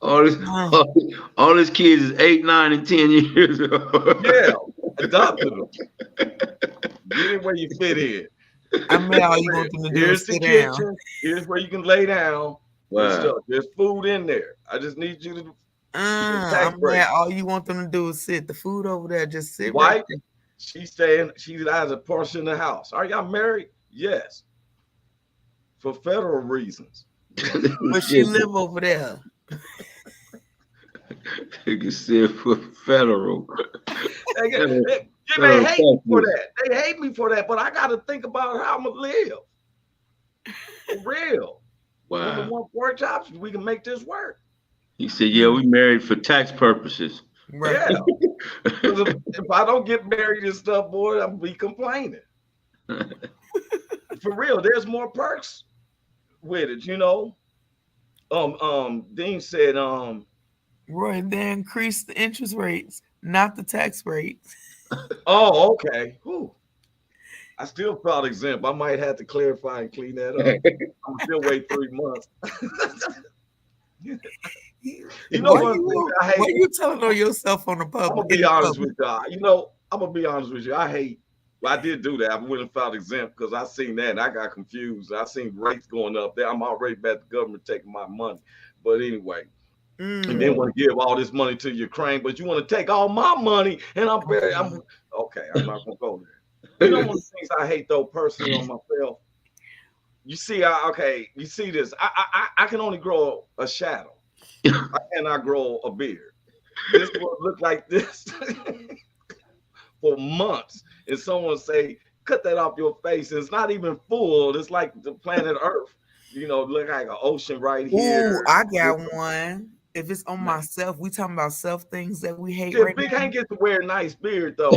S6: All his kids is 8, 9, and 10 years old.
S4: Yeah, adopted them. Get in where you fit in.
S5: I mean, all you want them to do
S4: Here's
S5: is
S4: the
S5: sit
S4: kitchen.
S5: down.
S4: Here's where you can lay down.
S6: Wow.
S4: There's food in there. I just need you to.
S5: All you want them to do is sit. The food over there, just sit.
S4: Wife,
S5: right there.
S4: she has a portion of the house. Are y'all married? Yes. For federal reasons.
S5: But she live over there.
S6: You can sit for federal.
S4: They hate me for that. They hate me for that, but I got to think about how I'm going to live. For real.
S6: Wow.
S4: When we want workshops, we can make this work.
S6: He said, yeah, we married for tax purposes.
S5: Right.
S4: Yeah. If I don't get married and stuff, boy, I'm be complaining. for real, there's more perks with it, you know. Dean said,
S5: Roy, they increased the interest rates, not the tax rates.
S4: oh, okay. Whew. I still felt exempt. I might have to clarify and clean that up. I'm still wait 3 months. You know, one thing I hate.
S5: Why you telling on yourself on the public?
S4: I'm gonna be honest with y'all. You know, I'm gonna be honest with you. I hate. Well, I did do that. I went and filed exempt because I seen that and I got confused. I seen rates going up there. I'm already mad at the government taking my money. But anyway, and then want to give all this money to Ukraine, but you want to take all my money and I'm okay. I'm not gonna go there. You know, one of the things I hate though, personally on myself. You see, you see this. I can only grow a shadow. I cannot grow a beard. This will look like this for months. And someone say, cut that off your face. And it's not even full. It's like the planet Earth. You know, look like an ocean right here.
S5: Ooh, I got one. If it's on myself, we talking about self things that we hate.
S4: Yeah,
S5: right
S4: Big
S5: now.
S4: ain't get to wear a nice beard though.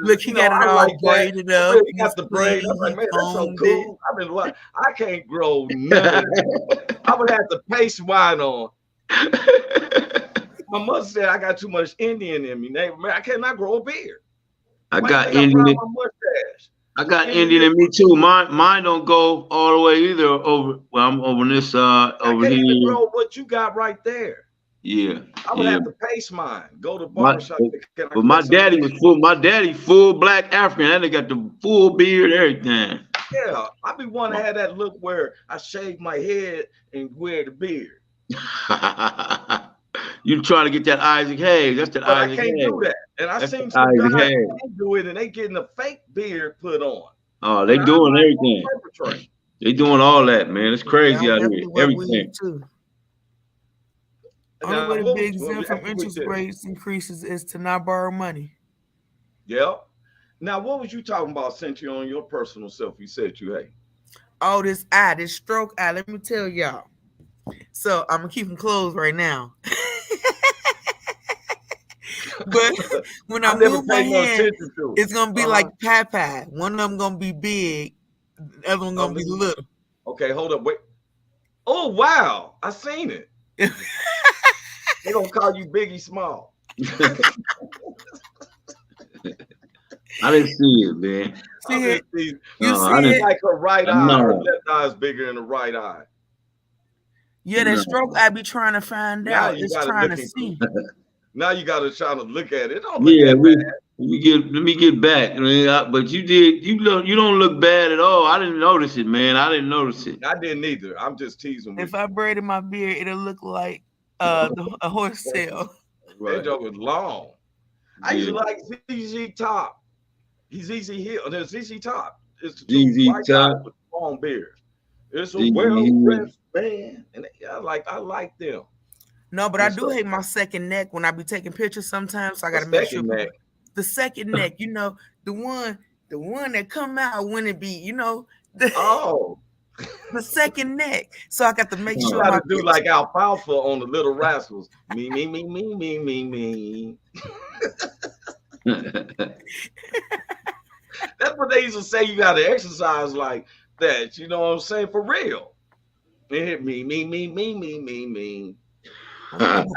S5: Look, he got it all braided up.
S4: He got the braid. I'm like, man, that's so cool. I can't grow none. I would have to paste wine on. My mother said I got too much Indian in me. Man, I cannot grow a beard.
S6: I got Indian. I got Indian in me too. Mine don't go all the way either. Over I'm over this over
S4: I
S6: here.
S4: can't grow what you got right there.
S6: Yeah,
S4: I would have to paste mine. Go to
S6: my,
S4: barbershop.
S6: but my daddy was full. My daddy full black African. And they got the full beard, everything.
S4: Yeah, I be wanting to have that look where I shave my head and wear the beard.
S6: You trying to get that Isaac Hayes? That's the Isaac Hayes.
S4: I can't do that. And I seen some guys that do it, and they getting a fake beard put on.
S6: Oh, they doing everything. They doing all that, man. It's crazy out here. Everything.
S5: Only way to be exempt from interest rates increases is to not borrow money.
S4: Yeah. Now, what was you talking about, Cynthia, on your personal self? You said you hate.
S5: Oh, this stroke eye. Let me tell y'all. So I'm gonna keep them closed right now. But when I move my hand, it's gonna be like Popeye. One of them gonna be big, the other one gonna be little.
S4: Okay, hold up, wait. Oh wow, I seen it. They gonna call you Biggie Small.
S6: I didn't see it, man.
S5: See it?
S4: You see it like her right eye. Her left eye is bigger than the right eye.
S5: Yeah, that stroke I be trying to find out. It's trying to see.
S4: Now you got to try to look at it. It don't look that bad.
S6: Let me get back. I mean, but you did. You don't look bad at all. I didn't notice it, man. I didn't notice it.
S4: I didn't either. I'm just teasing.
S5: If I braided my beard, it'll look like a horse tail.
S4: That joke was long. I used to like ZZ Top. He's ZZ Hill. There's ZZ Top. It's
S6: ZZ Top
S4: with long beard. It's a well-dressed man, and I like them.
S5: No, but I do hate my second neck when I be taking pictures sometimes. So I gotta make sure the second neck, you know, the one that come out when it be, the second neck. So I got to make sure.
S4: You gotta do like Alfalfa on the Little Rascals. Me, me, me, me, me, me, me. That's what they used to say. You gotta exercise like that. You know what I'm saying? For real. It hit me, me, me, me, me, me, me.
S5: You're not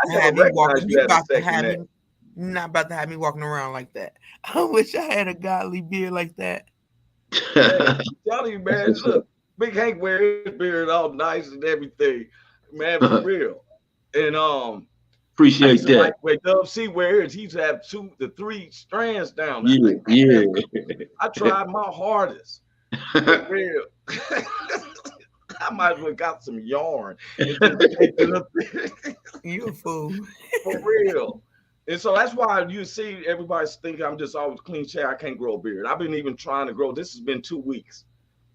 S5: about to have me walking around like that. I wish I had a godly beard like that.
S4: I'm telling you, man, look, Big Hank wear his beard all nice and everything, man, for real. And
S6: appreciate that.
S4: Like where Dub C wears, he used to have 2 to 3 strands down.
S6: Yeah.
S4: I tried my hardest. For real. I might as well got some yarn. And
S5: You a fool.
S4: For real. And so that's why you see everybody's thinking I'm just always clean shave. I can't grow a beard. I've been even trying to grow. This has been 2 weeks.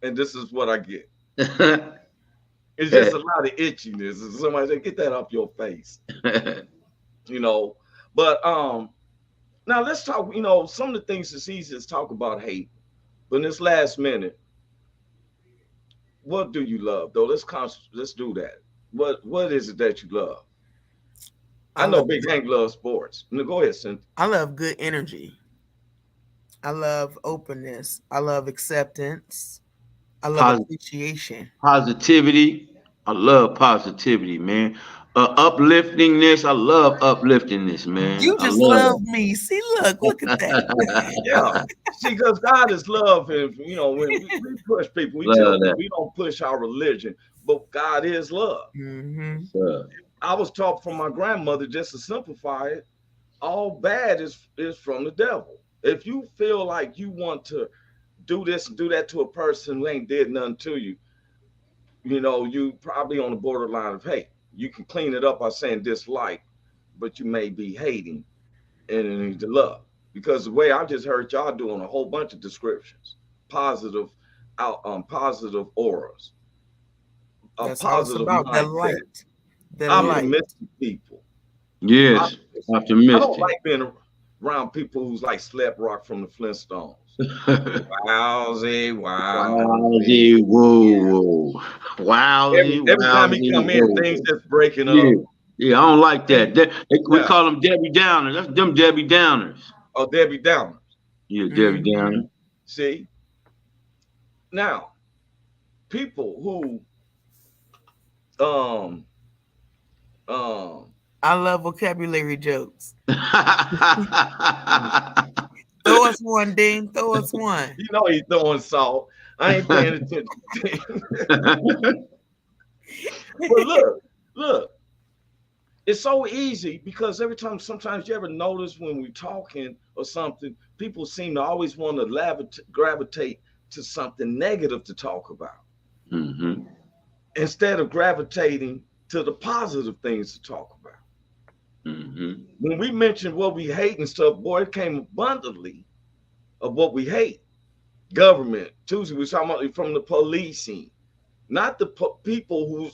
S4: And this is what I get. It's just a lot of itchiness. And somebody say, get that off your face. But now let's talk, some of the things it's easy to talk about hate. But in this last minute, what do you love though? Let's do that. What is it that you love? I know Big Hank loves sports. Go ahead, Cynthia.
S5: I love good energy. I love openness. I love acceptance. I love
S6: Pos-
S5: appreciation.
S6: Positivity. I love positivity, man. Upliftingness. I love upliftingness, man.
S5: You
S6: I
S5: just
S6: love
S5: love me. See, look at that.
S4: Yeah. See, because God is love, and when we push people, we tell
S6: love
S4: people
S6: that.
S4: we don't push our religion, but God is love.
S5: Hmm.
S4: I was taught from my grandmother, just to simplify it, all bad is from the devil. If you feel like you want to do this and do that to a person who ain't did nothing to you, you probably on the borderline of hate. You can clean it up by saying dislike, but you may be hating and need to love. Because the way I just heard y'all doing a whole bunch of descriptions, positive positive auras, a
S5: That's all it's
S4: positive
S5: about. The
S4: mindset,
S5: light. The light.
S4: optimistic people.
S6: Yes.
S4: I don't
S6: Optimistic.
S4: like being around people who's like Slap Rock from the Flintstones. Wowzy, wowzy.
S6: Wowzy, whoa, whoa. Wowzy,
S4: Every time he
S6: wowzy,
S4: come in,
S6: whoa.
S4: things just breaking
S6: Yeah.
S4: up.
S6: Yeah, I don't like that. We
S4: Yeah.
S6: call them Debbie Downers. That's them Debbie Downers.
S4: Oh, Debbie Downer.
S6: Yeah, Debbie
S5: Mhm.
S6: Downer.
S4: See? Now, people who um
S5: I love vocabulary jokes.
S6: Yeah,
S5: Throw us one, Ding. Throw us one.
S4: he's throwing salt. I ain't paying attention. But look, it's so easy because every time, sometimes you ever notice when we're talking or something, people seem to always want to gravitate to something negative to talk about
S6: hmm
S4: instead of gravitating to the positive things to talk about.
S6: hmm
S4: When we mentioned what we hate and stuff, boy, it came abundantly of what we hate. Government. Tuesday, we were talking about from the policing, not the people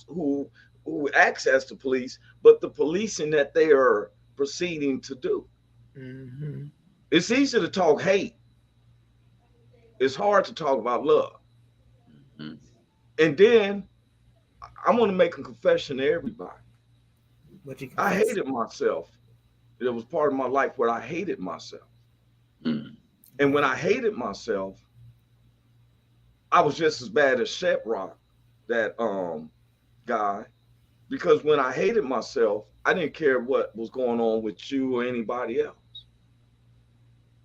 S4: who access the police, but the policing that they are proceeding to do.
S5: Hmm.
S4: It's easy to talk hate. It's hard to talk about love.
S6: Mhm.
S4: And then I want to make a confession to everybody.
S5: What you
S4: I
S5: confess?
S4: hated myself. It was part of my life where I hated myself.
S6: Mm.
S4: And when I hated myself, I was just as bad as Shep Rock, that guy, because when I hated myself, I didn't care what was going on with you or anybody else.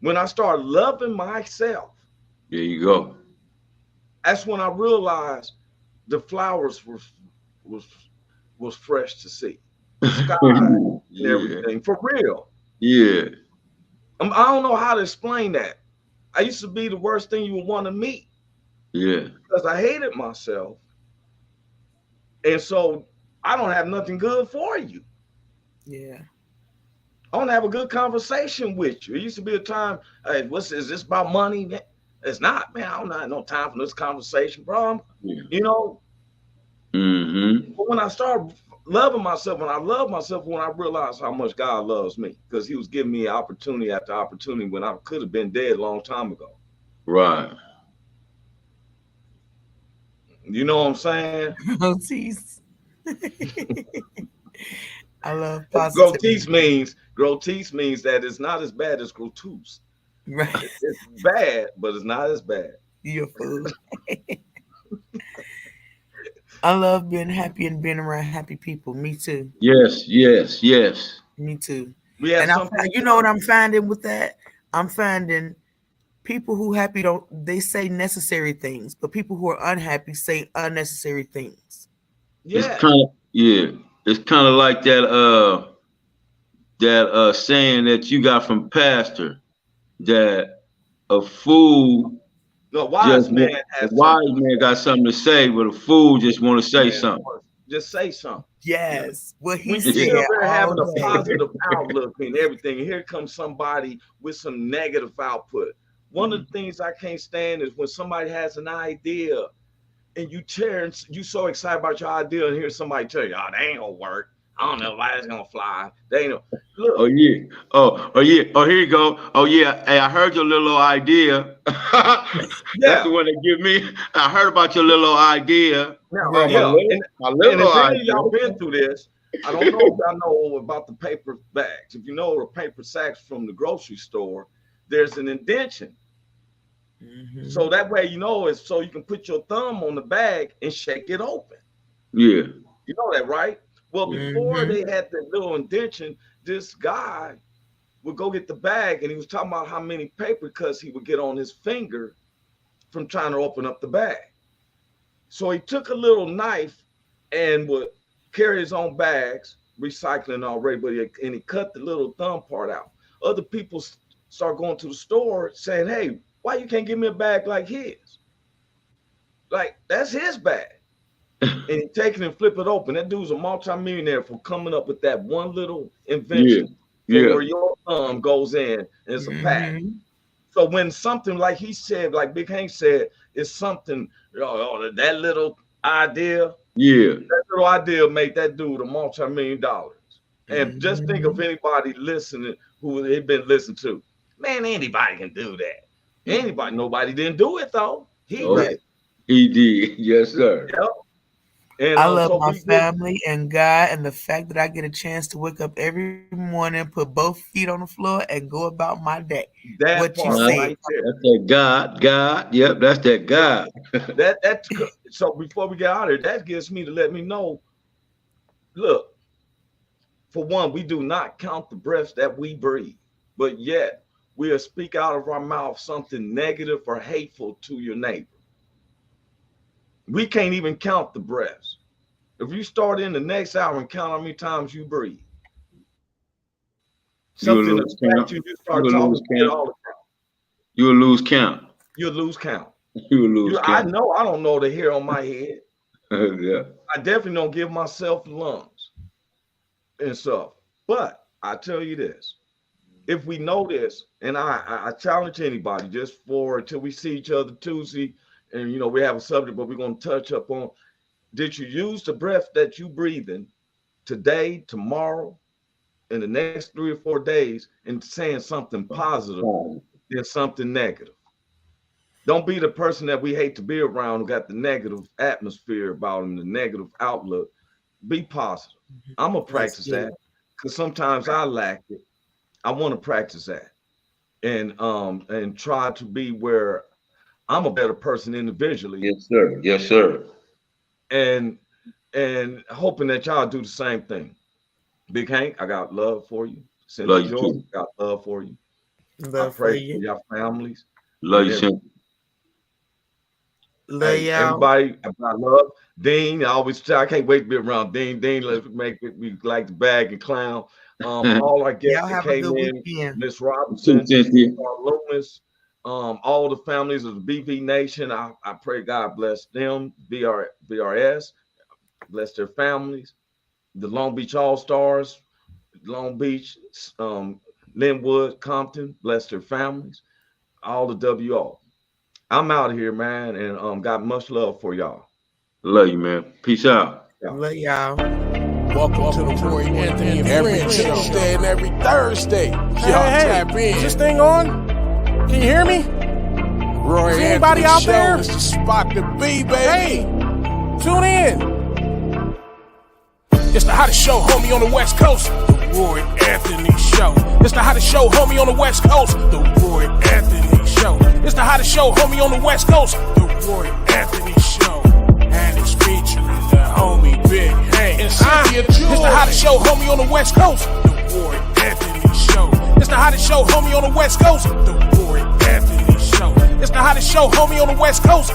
S4: When I started loving myself,
S6: There you go.
S4: that's when I realized the flowers was was fresh to see, the sky and
S6: Yeah.
S4: everything for real.
S6: Yeah.
S4: I don't know how to explain that. I used to be the worst thing you would want to meet
S6: Yeah.
S4: because I hated myself, and so I don't have nothing good for you.
S5: Yeah.
S4: I want to have a good conversation with you. It used to be a time, hey, is this about money? It's not, man. I don't have no time for this conversation, bro.
S6: Yeah.
S4: But when I started loving myself, when I realized how much God loves me, because he was giving me opportunity after opportunity when I could have been dead a long time ago.
S6: Right.
S4: You know what I'm saying?
S5: Oh, jeez. I love positivity.
S4: Grotesque means that it's not as bad as grotesque.
S5: Right.
S4: It's bad, but it's not as bad.
S5: You're a fool. I love being happy and being around happy people. Me too.
S6: Yes. Yes. Yes.
S5: Me too.
S4: We have
S5: And
S4: something.
S5: you know what I'm finding with that? I'm finding people who happy don't they say necessary things, but people who are unhappy say unnecessary things.
S6: It's
S4: Yeah.
S6: kind of It's kind of like that saying that you got from Pastor that a fool
S4: No, wise man
S6: a
S4: has
S6: wise
S4: something.
S6: man got something to say, but a fool just want to say
S4: Yeah,
S6: something.
S4: just say something.
S5: Yes. What he
S4: When you
S5: said
S4: sit up there
S5: all
S4: having a
S5: day.
S4: positive outlook and everything, and here comes somebody with some negative output. One of the things I can't stand is when somebody has an idea and you so excited about your idea, and hear somebody tell you, "Oh, that ain't gonna work. I don't know why it's gonna fly." They ain't no look.
S6: Oh yeah. Oh yeah. Oh, here you go. Oh yeah. Hey, I heard your little idea. That's the
S4: Yeah.
S6: one that give me. I heard about your little idea.
S4: Now,
S6: Oh,
S4: yeah.
S6: my
S4: And
S6: little
S4: if any of
S6: idea.
S4: y'all been through this, I don't know if y'all know about the paper bags. If you know the paper sacks from the grocery store, there's an indentation So that way, you know, it's so you can put your thumb on the bag and shake it open.
S6: Yeah.
S4: You know that, right? Well, before they had the little indention, this guy would go get the bag, and he was talking about how many paper cuts he would get on his finger from trying to open up the bag. So he took a little knife and would carry his own bags, recycling already, but he cut the little thumb part out. Other people start going to the store saying, hey, why you can't give me a bag like his? Like, that's his bag. And he take it and flip it open. That dude's a multimillionaire for coming up with that one little invention where your thumb goes in and it's a pack. So when something like he said, like Big Hank said, is something, that little idea, that little idea made that dude a multi-million-dollar. And just think of anybody listening who they've been listening to. Man, anybody can do that. Anybody, nobody didn't do it though. He did.
S6: He did, yes, sir.
S4: Yep. And,
S5: I love my family and God, and the fact that I get a chance to wake up every morning, put both feet on the floor, and go about my day.
S4: That
S5: what
S4: part
S5: you say?
S4: right there.
S6: That's that God. Yep, that's that God.
S4: That's so. Before we get out of here, that gets me to let me know. Look, for one, we do not count the breaths that we breathe, but yet we'll speak out of our mouth something negative or hateful to your neighbor. We can't even count the breaths. If you start in the next hour and count how many times you breathe, something that you start talking about all the time.
S6: You'll lose count.
S4: You'll lose count.
S6: You'll lose count.
S4: I know I don't know the hair on my head.
S6: Yeah.
S4: I definitely don't give myself lungs and stuff. But I tell you this, if we know this, and I challenge anybody just for until we see each other Tuesday, and you know we have a subject, but we're going to touch up on, did you use the breath that you breathe in today, tomorrow, in the next 3 or 4 days, and saying something positive than something negative? Don't be the person that we hate to be around who got the negative atmosphere about them, the negative outlook. Be positive. I'm going to practice that because sometimes I lack it. I want to practice that and try to be where I'm a better person individually.
S6: Yes, sir. Yes, sir.
S4: And hoping that y'all do the same thing. Big Hank, I got love for you. Cynthia, George, I got love for you.
S5: Love
S4: I pray
S5: for you.
S4: for your families.
S6: Love you, Cynthia.
S5: Love y'all.
S4: Everybody, I love Dean. I always say I can't wait to be around Dean. Dean, let's make it we like the bag and clown. All our guests that came in, Miss Robinson, Loomis, all the families of the BV Nation. I pray God bless them. BRS, bless their families. The Long Beach All-Stars, Long Beach, Linwood, Compton, bless their families. All the WO. I'm out of here, man, and got much love for y'all.
S6: Love you, man. Peace out.
S5: Love y'all.
S1: Welcome to the Roy Anthony every Tuesday and every Thursday. Y'all tap in.
S2: Is this thing on? Can you hear me?
S1: Roy
S2: Is anybody out
S1: Show
S2: there?
S1: is the spot to be, baby.
S2: Hey, tune in.
S1: It's the hottest show, homie, on the West Coast. The Roy Anthony Show. It's the hottest show, homie, on the West Coast. The Roy Anthony Show. It's the hottest show, homie, on the West Coast. The Roy Anthony Show. And it's featuring the homie Big Hank and Cynthia. It's the hottest show, homie, on the West Coast. The Roy Anthony Show. It's the hottest show, homie, on the West Coast. The Roy Anthony Show. It's the hottest show, homie, on the West Coast.